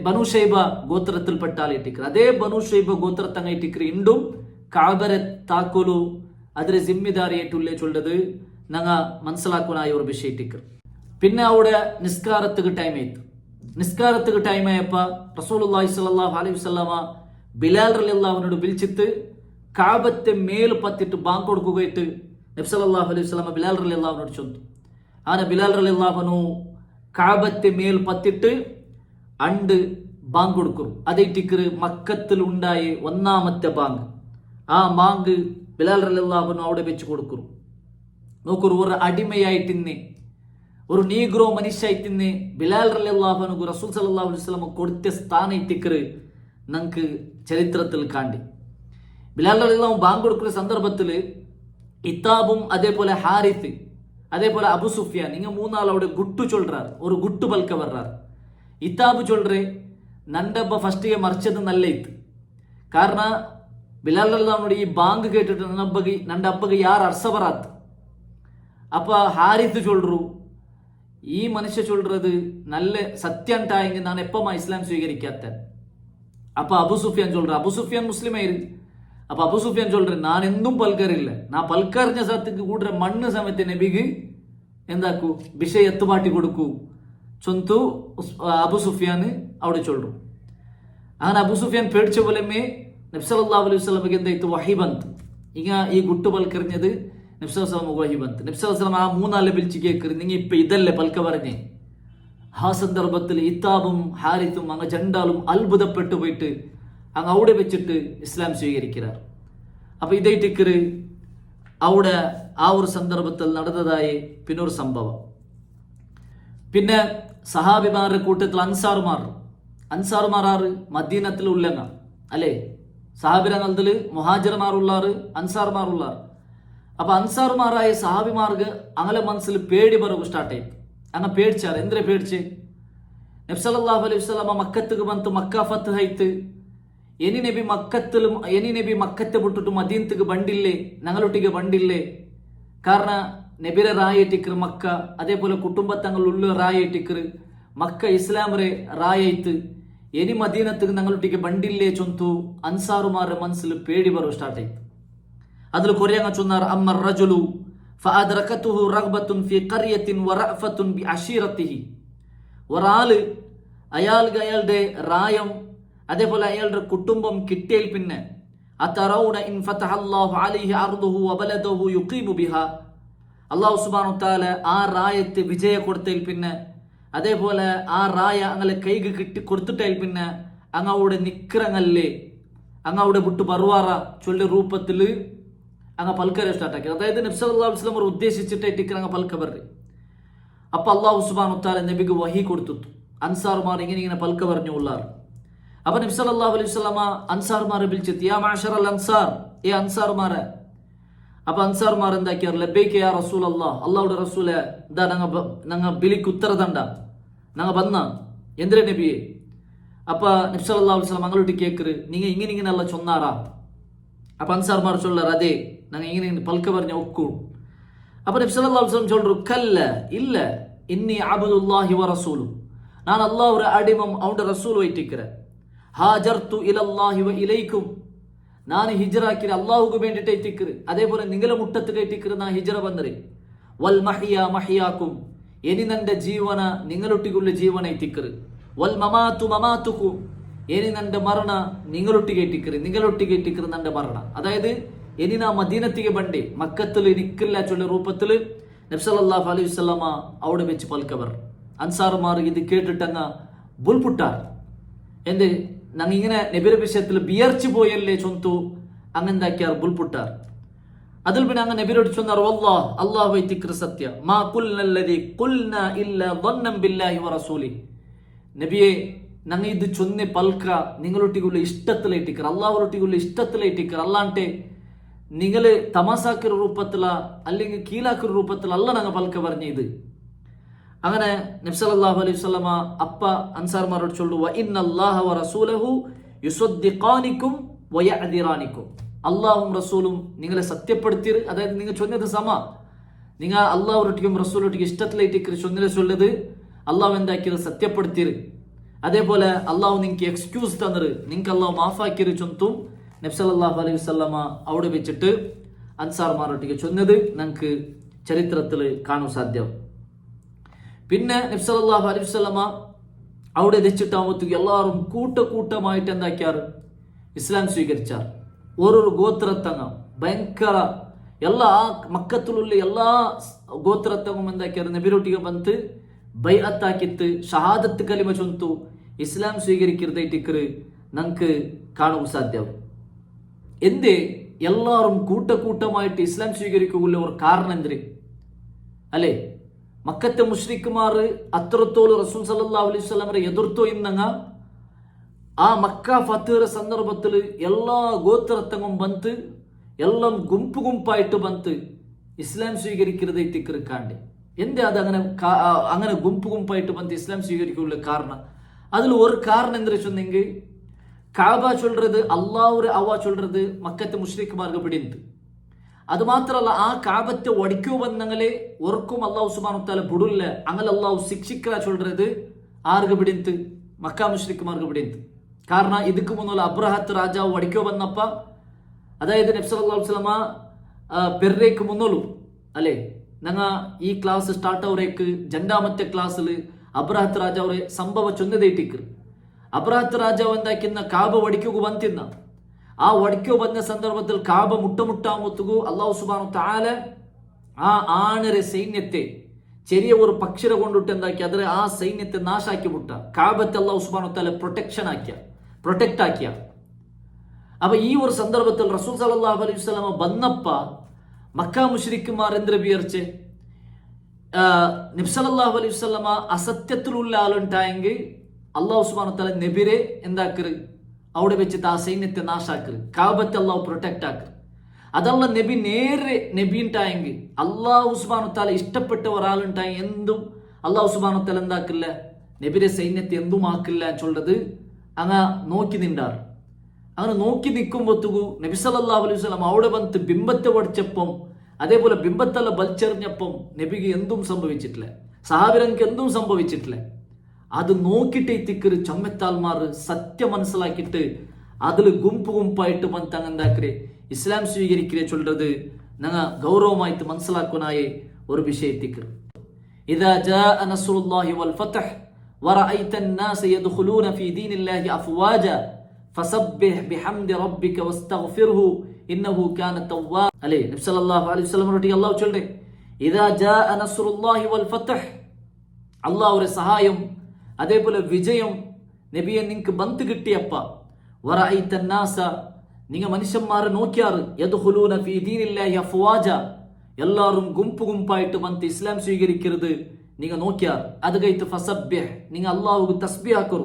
ബനു ഷൈബ ಗೋತ್ರത്തിൽപ്പെട്ട ആളെ ಟಿಕ್ಕರ್. അതേ ബനു ഷൈബ ಗೋತ್ರ ತಂಗ ಟಿಕ್ಕರ್ ಇಂಡು കാബരെ താക്കോലു അതിലെ ജിമ്മിദാരിയായിട്ടുള്ളേ ചൊല്ലത് ഞങ്ങ മനസ്സിലാക്കുനായ ഒരു വിഷയത്തിക്ക്. പിന്നെ അവിടെ നിസ്കാരത്തുക്ക് ടൈം ആയിത്തു. നിസ്കാരത്തുക്ക് ടൈം ആയപ്പ റസൂലുള്ളാഹി സ്വല്ലല്ലാഹു അലൈഹി വസല്ലമ ബിലാൽ റളിയല്ലാഹുവിനോട് വിളിച്ചിട്ട് കാബത്തെ മേൽ പത്തിട്ട് ബാങ്ക് കൊടുക്കുകയിട്ട് നബി സല്ലല്ലാഹു അലൈഹി വസല്ലമ ബിലാൽ റളിയല്ലാഹുവിനോട് ചൊല്ലുന്നു. അങ്ങനെ ബിലാൽ റളിയല്ലാഹുനു കാബത്തെ മേൽ പത്തിട്ട് അണ്ട് ബാങ്ക് കൊടുക്കും. അതേറ്റിക്ക് മക്കത്തിൽ ഉണ്ടായ ഒന്നാമത്തെ ബാങ്ക്. ആ ബാങ്ക് ബിലാൽ റളിയല്ലാഹുനു അവിടെ വെച്ച് കൊടുക്കും. നോക്കൂ, ഒരു അടിമയായിട്ടിന്നെ, ഒരു നീഗ്രോ മനുഷ്യായിട്ടിന്നെ ബിലാൽ റളിയല്ലാഹുനു റസൂൽ സല്ലല്ലാഹു അലൈഹി വസല്ലമ കൊടുത്ത സ്ഥാനം ഇട്ടിക്ക് നമുക്ക് ചരിത്രത്തിൽ കാണ്ടി. ബിലാൽ റളിയല്ലാഹു ബാങ്ക് കൊടുക്കുന്ന സന്ദർഭത്തിൽ ഇത്താബും അതേപോലെ ഹാരിത്ത് അതേപോലെ അബു സുഫിയാൻ നിങ്ങൾ മൂന്നാൾ അവിടെ ഗുട്ടു ചൊല്റാർ, ഒരു ഗുട്ടു പൽക്ക വർറാർ. ഇത്താബ് ചൊല്റേ നണ്ടಬ್ಬ ഫസ്റ്റിಗೆ മറിച്ചത് നല്ല ഇത്ത്. കാരണം ബിലാൽ റളിയല്ലാഹു ഈ ബാങ്ക് കേട്ടിട്ട് നണ്ട അಬ್ಬಗೆ ಯಾರು ಅರ್ಸ ಬರಾತ್. അപ്പ ഹാരിത്ത് ചൊല്ലു ഈ മനുഷ്യ ചൊല്ലുന്നത് നല്ല സത്യാണ്ടായെങ്കിൽ ഞാൻ എപ്പമാ ഇസ്ലാം സ്വീകരിക്കാത്ത. അപ്പൊ അബു സുഫിയാൻ ചൊല്ലു, അബു സുഫിയാൻ മുസ്ലിം ആയിരുന്നു. അപ്പൊ അബു സുഫിയാൻ ചൊല്ലു, ഞാൻ എന്തും പൽക്കാറില്ല, ഞാൻ പൽക്കറിഞ്ഞ സ്ഥലത്തേക്ക് കൂടെ മണ്ണ് സമയത്ത് നബിക്ക് എന്താക്കൂ വിഷയ എത്തുപാട്ടി കൊടുക്കൂ ചൊന്തു അബു സുഫിയാൻ അവിടെ ചൊല്ലു. അങ്ങനെ അബു സുഫിയാൻ പേടിച്ച പോലെമേ നബി സല്ലല്ലാഹു അലൈഹി വസല്ലമക്ക് എന്തായിತ್ತು വഹി ಬಂತು. ಈಗ ಈ ಗುಟ್ಟು പൽക്കറിഞ്ഞത് നബി സല്ലല്ലാഹു അലൈഹി വസല്ലം വഹി ಬಂತು. നബി സല്ലല്ലാഹു അലൈഹി വസല്ലം ആ മൂന്നാളെ വിളിച്ച് കേൾക്കറി, നിങ്ങൾ ഇപ്പൊ ഇതല്ലേ പൽക്ക പറഞ്ഞേ. ആ സന്ദർഭത്തിൽ ഇത്താബും ഹാരിത്തും അങ്ങ് രണ്ടാളും അത്ഭുതപ്പെട്ടു പോയിട്ട് അങ്ങ് അവിടെ വെച്ചിട്ട് ഇസ്ലാം സ്വീകരിക്കാർ. അപ്പൊ ഇതേറ്റിക്കറ് അവിടെ ആ ഒരു സന്ദർഭത്തിൽ നടന്നതായി പിന്നൊരു സംഭവം. പിന്നെ സഹാബിമാരുടെ കൂട്ടത്തിൽ അൻസാറുമാർ ആറ് മദീനത്തിൽ ഉള്ളങ്ങ അല്ലേ. സഹാബിര കാലത്തില് മുഹാജിർമാറുള്ളാറ് അൻസാർമാറുള്ളാർ. അപ്പൊ അൻസാർമാരായ സഹാബിമാർക്ക് അങ്ങനെ മനസ്സിൽ പേടി പറവ് സ്റ്റാർട്ട് ആയി. അങ്ങ് പേടിച്ചാർ. എന്തിനെ പേടിച്ച്? നബി സല്ലല്ലാഹു അലൈഹി വസല്ലമ മക്കത്തുക്ക് ಬಂತು, മക്ക ഫത്ത് ആയിത്ത്. എനി നബി മക്കത്തെ വിട്ടിട്ട് മദീനത്തേക്ക് ಬಂಡಿല്ലേ, ഞങ്ങളൊട്ടിക്ക് ಬಂಡಿല്ലേ. കാരണം നബിരെ റായിട്ടിക്കറ് മക്ക, അതേപോലെ കുടുംബത്തങ്ങളുള്ള റായിട്ടിക്കറ് മക്ക ഇസ്ലാമരെ റായിത്ത്. എനി മദീനത്തേക്ക് ഞങ്ങളൊട്ടിക്ക് ಬಂಡಿല്ലേ ചൊന്തു അൻസാറുമാരുടെ മനസ്സിൽ പേടി പറവ് സ്റ്റാർട്ട് ആയി. അതിൽ കുറെ അങ്ങ് ചൊന്നാർ, അമ്മർ റജുലു ഫഅദ്റകതുഹു റഗ്ബത്തുൻ ഫീ ഖർയത്തിൻ വറഅഫത്തുൻ ബിഅശീറതിഹി. ഒരാള് അയാളുടെ റായം അതേപോലെ അയാളുടെ കുടുംബം കിട്ടിയാൽ പിന്നെ അതറൗന ഇൻ ഫതഹല്ലാഹു അലൈഹി അർദുഹു വബലദഹു യുഖീമു ബിഹാ. അല്ലാഹു സുബ്ഹാനഹു തആല ആ റായത്ത് വിജയ കൊടുത്തതിൽ പിന്നെ അതേപോലെ ആ റായ അങ്ങനെ കൈക്ക് കിട്ടി കൊടുത്തിട്ടാൽ പിന്നെ അങ്ങ് അവിടെ നിക്കറങ്ങല്ലേ, അങ്ങ് അവിടെ വിട്ടു ബർവാറ ചൊല്ലിയ രൂപത്തിൽ അങ്ങ് പൽക്കര സ്റ്റാർട്ടാക്കി. അതായത് നബി സല്ലല്ലാഹു അലൈഹി വസല്ലം ഉദ്ദേശിച്ചിട്ട് അങ്ങ് പൽക്ക പറയും. അപ്പൊ അല്ലാഹു സുബ്ഹാനഹു തആല നബിക്ക് വഹി കൊടുത്തു, അൻസാർമാർ ഇങ്ങനെ പൽക്ക പറഞ്ഞു ഉള്ളാർ. അപ്പൊ നബി സല്ലല്ലാഹു അലൈഹി വസല്ലമ അൻസാർമാരെ വിളിച്ചിട്ട്, യാ മഅശറൽ അൻസാർ, ഏ അൻസാർമാരെ. അപ്പൊ അൻസാർമാർ എന്താക്കിയാർ, ലബ്ബൈക യാ റസൂലല്ലാഹ്, അല്ലാഹുവിന്റെ റസൂലെ ഇതാ ഞങ്ങ ബിലിക്ക് ഉത്തരതണ്ട, ഞങ്ങ വന്ന എന്തിനാ നബിയെ. അപ്പൊ നബി സല്ലല്ലാഹു അലൈഹി വസല്ലം അങ്ങോട്ട് കേക്കറ്, നിങ്ങൾ ഇങ്ങനെയല്ല ചൊന്നാറാ. അപ്പൊ അൻസാർമാർ ചൊല്ലാർ, അതെ ഞങ്ങൾ ഇങ്ങനെ പൽക്ക പറഞ്ഞ ഒക്കൂ. അപ്പൊ നബി സല്ലല്ലാഹു അലൈഹി വസല്ലം ചൊല്ലു, കല്ല ഇല്ല, ഇന്നി അബ്ദുല്ലാഹി വ റസൂലു, ഞാൻ അല്ലാഹുവിന്റെ അടിമം അവന്റെ റസൂൽ വൈറ്റിക്കറ. ഹാജർതു ഇലല്ലാഹി വ ഇലൈക്കും, ഞാൻ ഹിജ്റാക്കിര അല്ലാഹുക്ക് വേണ്ടിയിട്ട് എത്തിക്കറ്, അതേപോലെ നിങ്ങളെ മുട്ടത്ത് കയറ്റിക്കറ് ഞാൻ ഹിജ്റ വന്നറ്. വൽ മഹിയ മഹിയാക്കും, ഇനി നന്റെ ജീവന നിങ്ങളൊട്ടിക്കുള്ള ജീവന എത്തിക്കറ്. വൽ മമാതു മമാതുക്കും, ഇനി നന്റെ മരണ നിങ്ങളൊട്ടിಗೆ എത്തിക്കറ് നന്റെ മരണ. അതായത് ഇനി നാ മദീനത്തിಗೆ ಬಂಡೆ, മക്കത്തിൽ നിക്കില്ല ചൊല്ലിയ രൂപത്തിൽ നബി സല്ലല്ലാഹു അലൈഹി വസല്ലമ അവിടെ വെച്ച് പൽക്കവർ. അൻസാറുമാർ ഇത് കേട്ടിട്ടങ്ങ് ബുൽപുട്ടാർ. എന്ത് ഞങ്ങൾ ഇങ്ങനെ നബിയുടെ വിഷയത്തിൽ ബിയർച്ചു പോയല്ലേ ചൊന്തു അങ്ങെന്താക്കിയാർ ബുൽപുട്ടാർ. അതിൽ പിന്നെ അങ്ങ് നബിയോട് ചൊന്നാർ, വല്ലാഹ് അല്ലാഹു വൈത്തിക്ര സത്യ, മാ ഖുൽനല്ലദി ഖുൽനാ ഇല്ലാ ظنًا ബില്ലാഹി വറസൂലി. നബിയെ ഞങ്ങൾ ഇത് ചൊന്നെ പൽക്ക നിങ്ങളൊട്ടിക്കുള്ള ഇഷ്ടത്തിലേറ്റിക്കർ, അല്ലാഹുവൊട്ടിക്കുള്ള ഇഷ്ടത്തിലേറ്റിക്കർ, അല്ലാണ്ടെ നിങ്ങൾ തമാസാക്കിയ രൂപത്തില അല്ലെങ്കിൽ കീലാക്കിയ രൂപത്തിൽ അല്ല ഞങ്ങൾ പൽക്ക പറഞ്ഞ ഇത്. അങ്ങനെ നബി സല്ലല്ലാഹു അലൈഹി വസല്ലമ അപ്പ അൻസാർമാരോട് ചൊല്ലു, വ ഇന്നല്ലാഹ വ റസൂലഹു യുസദ്ദിഖാനിക്കും വ യഅദിറാനിക്കും. അല്ലാഹും റസൂലും നിങ്ങളെ സത്യപ്പെടുത്തിയത്, അതായത് നിങ്ങൾ ചൊന്നത് സമ, നിങ്ങൾ അല്ലാഹുവൊട്ടിക്കും റസൂലൊട്ടിക്കും ഇഷ്ടത്തിലേറ്റിക്കർ ചൊന്നിലെ ചൊല്ലത് അല്ലാഹു എന്താക്കിയത് സത്യപ്പെടുത്തിയത്. അതേപോലെ അല്ലാഹു നിങ്ങൾക്ക് എക്സ്ക്യൂസ് തന്നത്, നിങ്ങൾക്ക് അല്ലാഹു മാഫാക്കിയത് ചൊന്തും നബി സല്ലല്ലാഹു അലൈഹി വസല്ലമ അവിടെ വെച്ചിട്ട് അൻസാർമാരൊട്ടിಗೆ ചൊന്നത് നമുക്ക് ചരിത്രത്തിൽ കാണാൻ സാധ്യം. പിന്നെ നബി സല്ലല്ലാഹു അലൈഹി വസല്ലമ അവിടെ വെച്ചിട്ടാകുമ്പോഴത്തേക്ക് എല്ലാവരും കൂട്ടമായിട്ട് എന്താക്കിയാറ് ഇസ്ലാം സ്വീകരിച്ചാർ. ഓരോരു ഗോത്രത്തങ്ങ ഭയങ്കര ಎಲ್ಲ ಮಕ್ಕತ್ತುಲುಲ್ಲಿ ಎಲ್ಲ ಗೋತ್ರತ್ತಗೂ ಎಂದಾಕ್ಯಾರ ನಬಿರೊಟ್ಟಿಗೆ ಬಂತು ಬೈಅತ್ ಹಾಕಿತ್ತು ಶಹಾದತ್ ಕಲಿಮ ಚೊಂತು ഇസ്ലാം സ്വീകരിക്കുന്നതായിട്ടിക്കറ് നമുക്ക് കാണുവാൻ സാധ്യം. എന്തേ എല്ലാവരും കൂട്ടമായിട്ട് ഇസ്ലാം സ്വീകരിക്കുകയുള്ള ഒരു കാരണം എന്തിന് അല്ലേ? മക്കത്തെ മുശ്രിക്കുമാർ അത്രത്തോളം റസൂൽ സല്ലല്ലാഹു അലൈഹി വസല്ലമയെ എതിർത്തോ ഇന്നങ്ങ ആ മക്ക ഫത്ഹ് സന്ദർഭത്തിൽ എല്ലാ ഗോത്രത്തങ്ങും ಬಂತು എല്ലാം ഗുംപായിട്ട് ಬಂತು ഇസ്ലാം സ്വീകരിക്കുന്നതായിട്ടിക്കറ് കാണ്ടി. എന്തേ അത് അങ്ങനെ ഗുംപായിട്ട് ಬಂತು ഇസ്ലാം സ്വീകരിക്കുകയുള്ള കാരണം? அதில் ஒரு காரணம் என்று சொன்னீங்க, காபா சொல்றது அல்லாஹ்வுடைய அவா சொல்றது மக்கத்து முஷ்ரிக்குமார்க்கு பிடிந்து. அது மாத்திரಲ್ಲ ആ കാബത്തെ ഒടിക്കോ വന്നങ്ങളെ ഒർക്കും അല്ലാഹു സുബ്ഹാനഹു തആല ബുടുല്ല അങ്ങനെ അല്ലാഹു ശിക്ഷിക്കറ சொல்றது ആർക്ക് പിടിந்து? മക്ക മുഷ്രിക്കുമാർക്ക് പിടിந்து. കാരണം ಇದಕ್ಕೆ മുന്നോല അബ്രഹത്ത് രാജാവ് ഒടിക്കോ വന്നപ്പ അതായത് നബി സല്ലല്ലാഹു അലൈഹി വസല്ലമ പെർരേക്ക് മുന്നോലു അല്ലേ ഞങ്ങ ഈ ക്ലാസ് സ്റ്റാർട്ട് ആവരേക്ക് രണ്ടാമത്തെ ക്ലാസ്സിൽ ಅಬ್ರಹತ್ ರಾಜ ಅವರೇ ಸಂಭವ ಚೊಂದದೇಟಿಕ್ರು. ಅಬ್ರಹತ್ ರಾಜಾವ್ ಎಂದಾಕಿನ್ನ ಕಾಬ ಒಡಿಕೆಗೂ ಬಂತಿನ್ನ. ಆ ಒಡಿಕೆ ಬಂದ ಸಂದರ್ಭದಲ್ಲಿ ಕಾಬ ಮುಟ್ಟಾಮುತ್ತಗೂ ಅಲ್ಲಾಹು ಸುಬ್ಹಾನಹು ತಆല ആ ആണരെ സൈന്യത്തെ ചെറിയ ഒരു പക്ഷിര കൊണ്ടിട്ട് എന്താക്കി അതിലെ ആ സൈന്യത്തെ നാശാക്കി വിട്ട. കാബത്തെ അല്ലാഹു സുബ്ഹാനഹു തആല പ്രൊട്ടക്ട് ആക്കിയ. അപ്പൊ ഈ ഒരു സന്ദർഭത്തിൽ റസൂൽ സല്ലല്ലാഹു അലൈഹി വസല്ലമ വന്നപ്പ മക്ക മുശ്രിക്കുമാർ എന്ത് വിചാരിച്ചേ? നബി സല്ലല്ലാഹു അലൈഹി വസല്ലമ അസത്യത്തിലുള്ള ആളുണ്ടായെങ്കിൽ അല്ലാഹു സുബ്ഹാനഹു തആല നബിരെ എന്താക്കറ് അവിടെ വെച്ചിട്ട് ആ സൈന്യത്തെ നാശാക്കറ്. കാബത്തെ അല്ലാഹു പ്രൊട്ടക്ട് ആക്കറ്. അതല്ല നബി നേരെ നബി ഉണ്ടായെങ്കിൽ അല്ലാഹു സുബ്ഹാനഹു തആല ഇഷ്ടപ്പെട്ട ഒരാളുണ്ടായി എന്തും അല്ലാഹു സുബ്ഹാനഹു തആല എന്താക്കില്ല നബിരെ സൈന്യത്തെ എന്തും ആക്കില്ല ചൊല്ലത് അങ്ങ നോക്കി നിന്നാർ. അങ്ങനെ നോക്കി നിൽക്കുമ്പോഴത്തേക്കു നബി സല്ലല്ലാഹു അലൈഹി വസല്ലം അവിടെ വന്ന് ബിംബത്തെ ഒടിച്ചപ്പം അതേപോലെ ബിംബത്തെല്ലാം വലിച്ചെറിഞ്ഞപ്പം നബിക്ക് എന്തും സംഭവിച്ചിട്ടില്ല, സഹാബിരങ്ങൾക്ക് എന്തും സംഭവിച്ചിട്ടില്ല. അത് നോക്കിയിട്ട് തിക്കറ് ചമ്മെത്താൽമാർ സത്യം മനസ്സിലാക്കിയിട്ട് അതിൽ ഗുംപായിട്ട് വന്ന് അങ്ങ് എന്താക്കരെ ഇസ്ലാം സ്വീകരിക്കരെ ചൊല്ലത് ഞങ്ങ ഗൗരവമായിട്ട് മനസ്സിലാക്കാനായ ഒരു വിഷയത്തിക്കറ്. ഇദാ ജാഅ നസ്റുല്ലാഹി വൽ ഫത്ഹ് വറഅയ്ത الناس يدخلون في دين الله أفواجا فسبح بحمد ربك واستغفره إنه كان توابا. അല്ലേ നബി സല്ലല്ലാഹു അലൈഹി വസല്ലം റളിയല്ലാഹു അല്ലാഹു ചൊല്ലേ ഇദാ ജാഅ നസ്റുല്ലാഹി വൽ ഫത്ഹ് അല്ലാഹുവിന്റെ സഹായം അതേപോലെ വിജയം നബിയെ നിങ്ങൾക്ക് ബന്ത് കിട്ടിയപ്പ വറഅയ്ത الناس നിങ്ങൾ മനുഷ്യന്മാരെ നോക്കിയാറ് യദ്ഖുലൂന ഫീ ദീനില്ലാഹി അഫ്വാജ എല്ലാവരും ഗുംപായിട്ട് വന്ന് ഇസ്ലാം സ്വീകരിക്കരുത് നിങ്ങൾ നോക്കിയാർ. അത് കഴിഞ്ഞിട്ട് ഫസബ്ബിഹ് നിങ്ങൾ അല്ലാഹുവിനെ തസ്ബീഹ് ആക്കൂ.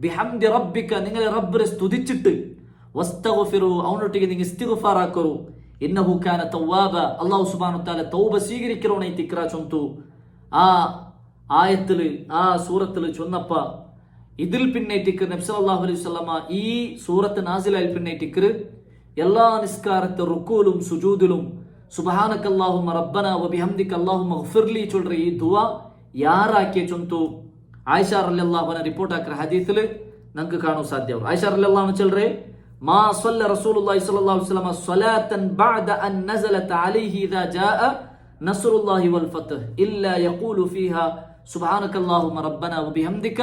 ബിഹംദി റബ്ബിക നിങ്ങളെ റബ്ബിനെ സ്തുതിച്ചിട്ട് വസ്തഗ്ഫിറു അവനൊട്ടിಗೆ നിങ്ങൾ ഇസ്തിഗ്ഫാർ ആക്കൂ. ഇന്നഹു കാന തവ്വാബ അല്ലാഹു സുബ്ഹാനഹു തആല തൗബ സ്വീകരിക്കണോനെ തിക്ര ചൊന്തു ആ ആയത്തിൽ ആ സൂറത്തിൽ ചൊന്നപ്പ ഇതിൽ പിന്നേറ്റിക്ക് നബി സല്ലല്ലാഹു അലൈഹി വസല്ലമ ഈ സൂറത്ത് നാസിലായി പിന്നേറ്റിക്ക് എല്ലാ നിസ്കാരത്തെ റുക്കൂലും സുജൂദിലും സുബ്ഹാനകല്ലാഹുമ്മ റബ്ബന വബിഹംദിക അല്ലാഹുമ്മഗ്ഫിർലി ചൊല്ലற ഈ ദുആ യാറാക്കിയ ചൊന്തു ആയിഷ റളിയല്ലാഹു അൻഹ റിപ്പോർട്ട് ആക്കിയ ഹദീസിൽ നമുക്ക് കാണാൻ സാധ്യമാണ്. ആയിഷ റളിയല്ലാഹു അൻഹ ചൊല്ലറെ മാ സ്വല്ല റസൂലുള്ളാഹി സ്വല്ലല്ലാഹു അലൈഹി വസല്ലം സ്വലാത്തൻ ബഅദ അൻ നസലത് അലൈഹി ഇദാ ജാഅ നസ്റുല്ലാഹി വൽ ഫത്ഹ് ഇല്ലാ യഖൂലു ഫീഹാ സുബ്ഹാനകല്ലാഹുമ്മ റബ്ബന വബിഹംദിക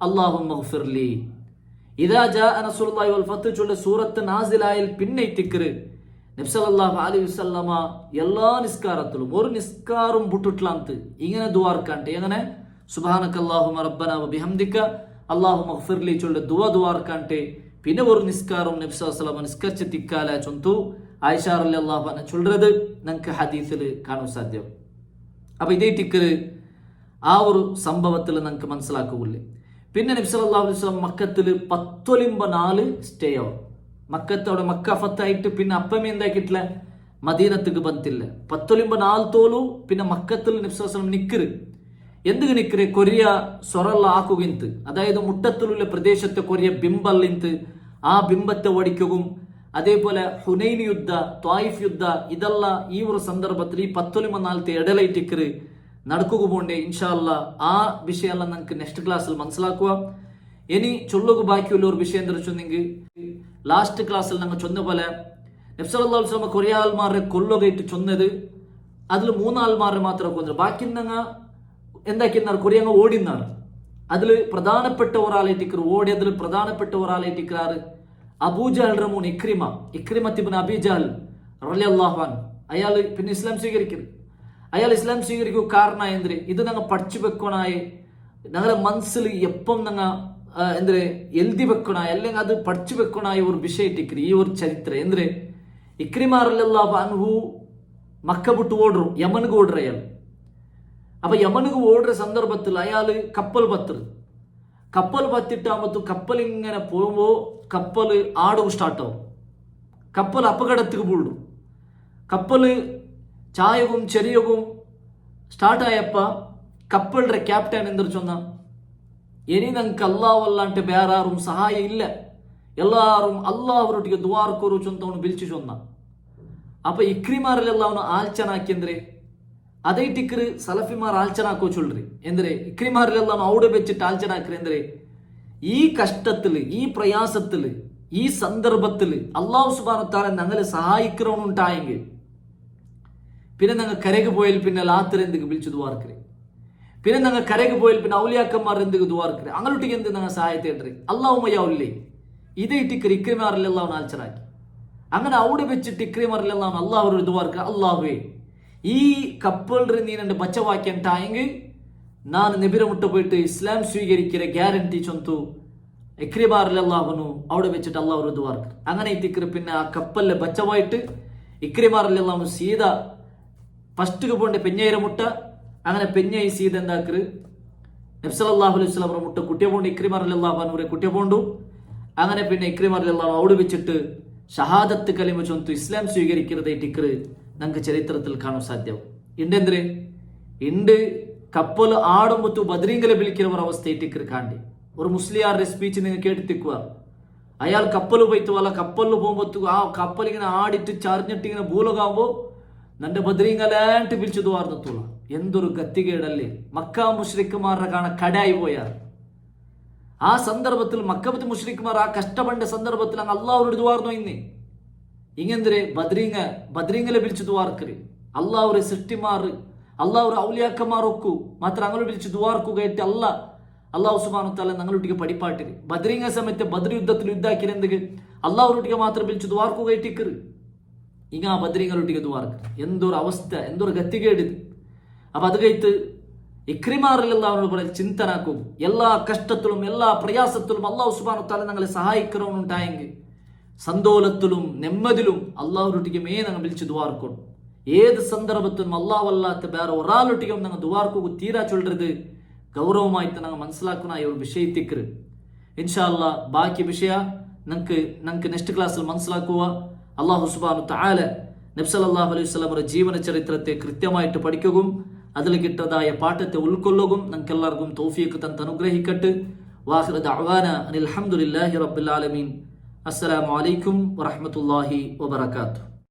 അല്ലാഹുമ്മഗ്ഫിർലി. ഇദാ ജാഅ നസ്റുല്ലാഹി വൽ ഫത്ഹ് ചൊല്ല സൂറത്ത് നാസിലായിൽ പിന്നെ തിക്റ് നബി സല്ലല്ലാഹു അലൈഹി വസല്ലമ എല്ലാ നിസ്കാരത്തിലും ഒരു നിസ്കാരം വിട്ടിട്ടില്ലാന്ത് ഇങ്ങനെ ദുആർക്കാണ്ട് എങ്ങനെ സുബ്ഹാനകല്ലാഹുമ്മ റബ്ബന വബിഹംദിക അല്ലാഹുമ്മഗ്ഫിർലി ചൊല്ല ദുആർക്കാണ്ട് പിന്നെ ഒരു നിസ്കാരം നബി സല്ലല്ലാഹു അലൈഹി വസല്ലം നിസ്കരിച്ച് തിക്കാല ചൊന്തു ആയിഷ റളിയല്ലാഹു അൻഹ ചൊല്ലறது നമുക്ക് ഹദീസിൽ കാണാൻ സാധ്യം. അപ്പൊ ഇതേ തിക്റ് ആ ഒരു സംഭവത്തിൽ നമുക്ക് മനസ്സിലാക്കുകയില്ലേ. പിന്നെ നബി സല്ലല്ലാഹു അലൈഹി വസല്ലം മക്കത്തിൽ 19 സ്റ്റേ ആവും. മക്കത്തോടെ മക്ക ഫത്തായിട്ട് പിന്നെ അപ്പമേ എന്താക്കിയിട്ടില്ല മദീനത്തേക്ക് ಬಂತಿಲ್ಲ. 19 തോലു പിന്നെ മക്കത്തിൽ നബി സല്ലല്ലാഹു അലൈഹി വസല്ലം നിക്കറ് എന്തിಗೆ നിക്കറ് കൊറിയ സൊറല്ല ആക്കുകയിന്ത് അതായത് മുട്ടത്തിലുള്ള പ്രദേശത്തെ കൊറിയ ബിംബല്ലിന്ത് ആ ബിംബത്തെ ഒടിക്കുകയും അതേപോലെ ഹുനൈൻ യുദ്ധ ത്വായിഫ് യുദ്ധ ഇതെല്ല ഈ ഒരു സന്ദർഭത്തിൽ ഈ 19 ഇടലൈറ്റിക്കറ് നടക്കുക പോണ്ടേ. ഇൻഷാ അല്ലാ ആ വിഷയമെല്ലാം നമുക്ക് നെക്സ്റ്റ് ക്ലാസ്സിൽ മനസ്സിലാക്കുക. ഇനി ചൊല്ലുക ബാക്കിയുള്ള ഒരു വിഷയം എന്താ വെച്ചെങ്കിൽ ലാസ്റ്റ് ക്ലാസ്സിൽ ഞങ്ങൾ ചൊന്ന പോലെ നബി സല്ലല്ലാഹു അലൈഹി വസല്ലം കുറേ ആൾമാരെ കൊല്ലുകയിട്ട് ചൊന്നത് അതിൽ 3 ആൾമാരെ മാത്രമേ കൊന്നത്. ബാക്കി ഞങ്ങൾ എന്താക്കിന്നാർ കുറേ അങ്ങ് ഓടിന്നാണ്. അതിൽ പ്രധാനപ്പെട്ട ഒരാളായിട്ട് ഓടിയതിൽ പ്രധാനപ്പെട്ട ഒരാളായിട്ട് അബൂജഹൽ മോൻ ഇക്രിമത്ത് ഇബ്നു അബീ ജഹൽ റളിയല്ലാഹു അൻഹു. അയാൾ പിന്നെ ഇസ്ലാം സ്വീകരിക്കരുത്. അയാൾ ഇസ്ലാം സ്വീകരിക്കുക കാരണം എന്തിന് ഇത് ഞങ്ങൾ പഠിച്ചു വെക്കണായി ഞങ്ങളുടെ മനസ്സിൽ എപ്പം ഞങ്ങൾ എന്തിന് എഴുതി വെക്കണായി അല്ലെങ്കിൽ അത് പഠിച്ചു വെക്കണായി ഒരു വിഷയത്തിക്ക് ഈ ഒരു ചരിത്രം എന്തിന് ഇക്രിമ റളിയല്ലാഹു അൻഹു മക്ക വിട്ട് ഓടും, യമനുക്ക് ഓടുற അയാൾ. അപ്പൊ യമനുക്ക് ഓടുന്ന സന്ദർഭത്തിൽ അയാള് കപ്പൽ പത്തിട്ടാകുമ്പോ കപ്പൽ ഇങ്ങനെ പോകുമ്പോ കപ്പൽ ആടും സ്റ്റാർട്ടാവും. കപ്പൽ അപകടത്തിൽ വീഴും. കപ്പല് ചായകും ചെറിയകും സ്റ്റാർട്ടായപ്പ കപ്പലിന്റെ ക്യാപ്റ്റൻ എന്തൊരു ചൊന്ന ഇനി ഞങ്ങൾക്ക് അല്ലാവല്ലാണ്ട് ಬೇರೆ ആരും സഹായം ഇല്ല, എല്ലാവരും അല്ലാഹുവരൊಟ್ಟಿಗೆ ದುವಾರ್ಕೋರು ಚೊಂತವನು ಬಿಲ್ಚಿ ಚೊನ್ನ. ಅಪ್ಪ ಇಕ್ರಿಮಾರಲ್ಲೆಲ್ಲ ಅವನು ಆಲ್ಚನಾಕಿ ಅಂದ್ರೆ ಅದೇ ಟಿಕ್ರು ಸಲಫಿಮಾರ್ ಆಲ್ಚನಾಕೋ ಚೊಲ್ರಿ ಎಂದ್ರೆ ഇക്രിമാരിലെല്ല അവನು അവിടെ വെച്ചിട്ട് ആൽച്ചനാക്കറി ಅಂದ್ರೆ ഈ കഷ്ടത്തില് ഈ പ്രയാസത്തില് ഈ സന്ദർഭത്തില് അല്ലാഹു സുബ്ഹാനഹു വ തആല ഞങ്ങളെ സഹായിക്കണമെന്നുണ്ടായെങ്കിൽ പിന്നെ ഞങ്ങൾ കരയ്ക്ക് പോയാൽ പിന്നെ ലാത്തർ എന്തൊക്കെ വിളിച്ചു ദ്വാർക്കറി, പിന്നെ ഞങ്ങൾ കരയ്ക്ക് പോയാൽ പിന്നെ ഔലിയാക്കന്മാർ എന്തൊക്കെ ദ്വാർക്കറി, അങ്ങോട്ടേക്ക് എന്ത് ഞങ്ങൾ സഹായത്തേണ്ടറി അല്ലാഹുമ്മയാവില്ലേ ഇതേ ടിക്കർ ഇക്രിമാരിലെല്ല അവൻ ആൽച്ചനാക്കി. അങ്ങനെ അവിടെ വെച്ചിട്ട് ഇക്രിമാരിലെല്ല അവൻ അല്ലാഹുവരോട് ദ്വാർക്കറി, അല്ലാഹുവേ ഈ കപ്പലിൽ നീ എന്നെ ബച്ചവാക്കിണ്ടായെങ്കിൽ ನಾನು ನಬಿರ ಮುಟ್ಟ പോയിട്ട് ഇസ്ലാം സ്വീകരിക്കുന്ന ഗ്യാരണ്ടി ചൊന്തു ഇക്രിമാറിലെല്ലാവനു അവിടെ വെച്ചിട്ട് അള്ളാഹു ദ്വാർക്ക്. അങ്ങനെ ഇത്തിക്കറി പിന്നെ ആ കപ്പലിലെ ബച്ചവായിട്ട് ഇക്രിമാറിലെല്ലാവനു സീത ഫസ്റ്റ് പോണ്ട് പെഞ്ഞയിര മുട്ട. അങ്ങനെ പെഞ്ഞയി സീത എന്താക്കറ് നബി സല്ലല്ലാഹു അലൈഹി വസല്ലം മുട്ട കുട്ടിയെ പോണ്ട് ഇക്രിമാറിലെല്ലാവനൂരെ കുട്ടിയെ പോണ്ടു. അങ്ങനെ പിന്നെ ഇക്രിമാറിലെല്ലാവൻ അവിടെ വെച്ചിട്ട് ഷഹാദത്ത് കലിമ ചൊന്തു ഇസ്ലാം സ്വീകരിക്കുന്നത് ടിക്കറ് നമുക്ക് ചരിത്രത്തിൽ കാണാൻ സാധ്യവും. ഇണ്ടെന്തിന് ഇണ്ട് കപ്പൽ ആടുമ്പത്തു ബദ്രീങ്കലെ വിളിക്കുന്ന ഒരു അവസ്ഥ ഇട്ടിക്കർ കാണ്ടി. ഒരു മുസ്ലിയാരുടെ സ്പീച്ച് നിങ്ങൾ കേട്ടിത്തിക്കുക. അയാൾ കപ്പൽ പോയിട്ട് വല്ല കപ്പലിൽ പോകുമ്പത്തു ആ കപ്പലിങ്ങനെ ആടിട്ട് ചറിഞ്ഞിട്ട് ഇങ്ങനെ ഭൂലോകാകുമ്പോ നന്റെ ബദ്രീങ്കലാണ്ട് വിളിച്ചു ദ്വാർന്നത്തുള്ള എന്തൊരു ഗത്തികേടല്ലേ. മക്ക മുശ്രിക്കുമാരുടെ കാണാൻ കടായി പോയാർ. ആ സന്ദർഭത്തിൽ മക്കബത്ത് മുശ്രിക്കുമാർ ആ കഷ്ടപ്പെട്ട സന്ദർഭത്തിൽ അങ്ങ് അള്ളാഹുരോട് ദ്വാർന്നു ഇന്ന് ഇങ്ങെന്തിരെ ബദ്രീങ്കലെ വിളിച്ചു ദ്വാർക്കര് അള്ളാഹുരെ സൃഷ്ടിമാർ അള്ളാഹു ഔലിയാക്കന്മാരൊക്കു മാത്ര അങ്ങനെ വിളിച്ച് ദ്വാർക്കുകയായിട്ട് അള്ളാഹു സുബ്ഹാനഹു വ തആല ഞങ്ങളൊട്ടിಗೆ പടിപ്പാട്ടിര് ബദ്രീങ്ങ സമയത്ത് ബദ്രി യുദ്ധത്തിൽ യുദ്ധാക്കിന് എന്തെങ്കിൽ അള്ളാഹുരൊട്ടിಗೆ മാത്ര വിളിച്ച് ദ്വാർക്കുകയായിട്ടിക്കറ് ಈಗ ಆ ಬದ್ರಿಗಳೊಟ್ಟಿಗೆ ದ್ವಾರ್ಕ ಎಂದೊರು ಅವಸ್ಥೆ ಎಂದೊರು ಗತ್ತಿಗೇಡಿದು. ಅಪ್ಪ ಅದು ಕೈತು ഇക്രിമാറിലെല്ലാം അവനോട് പറയുന്നത് ചിന്തനാക്കും എല്ലാ കഷ്ടത്തിലും എല്ലാ പ്രയാസത്തിലും അള്ളാഹു സുബ്ഹാനഹു വ തആല ഞങ്ങളെ സഹായിക്കണമെന്നുണ്ടായെങ്കിൽ സന്തോലത്തിലും നെമ്മതിലും അള്ളാഹുരൊട്ടിಗೆ ഞങ്ങൾ വിളിച്ച് ദ്വാർക്കും. ഏത് സന്ദർഭത്തിലും അല്ലാഹുവല്ലാത്ത വേറെ ഒരാളൊട്ടിಗೆ ഞങ്ങൾ ദ്വാർക്കു തീരാ ചൊല്ലത് ഗൗരവമായിട്ട് ഞങ്ങൾ മനസ്സിലാക്കുന്ന ഒരു വിഷയത്തിക്കറ്. ഇൻഷാ അല്ലാഹ് ബാക്കി വിഷയ ഞങ്ങൾക്ക് നെക്സ്റ്റ് ക്ലാസ്സിൽ മനസ്സിലാക്കുക. അള്ളാഹു സുബ്ഹാനഹു വ തആല നബി സല്ലല്ലാഹു അലൈഹി വസല്ലമയുടെ ജീവന ചരിത്രത്തെ കൃത്യമായിട്ട് പഠിക്കുകയും അതിൽ കിട്ടതായ പാഠത്തെ ഉൾക്കൊള്ളുകയും ഞങ്ങൾക്കെല്ലാവർക്കും തൗഫീഖ് തന്ന് അനുഗ്രഹിക്കട്ടെ. വാഖിറ ദഅവാന അനിൽ ഹംദുലില്ലാഹി റബ്ബിൽ ആലമീൻ. അസ്സലാമു അലൈക്കും വറഹ്മത്തുള്ളാഹി വബറകാതുഹു.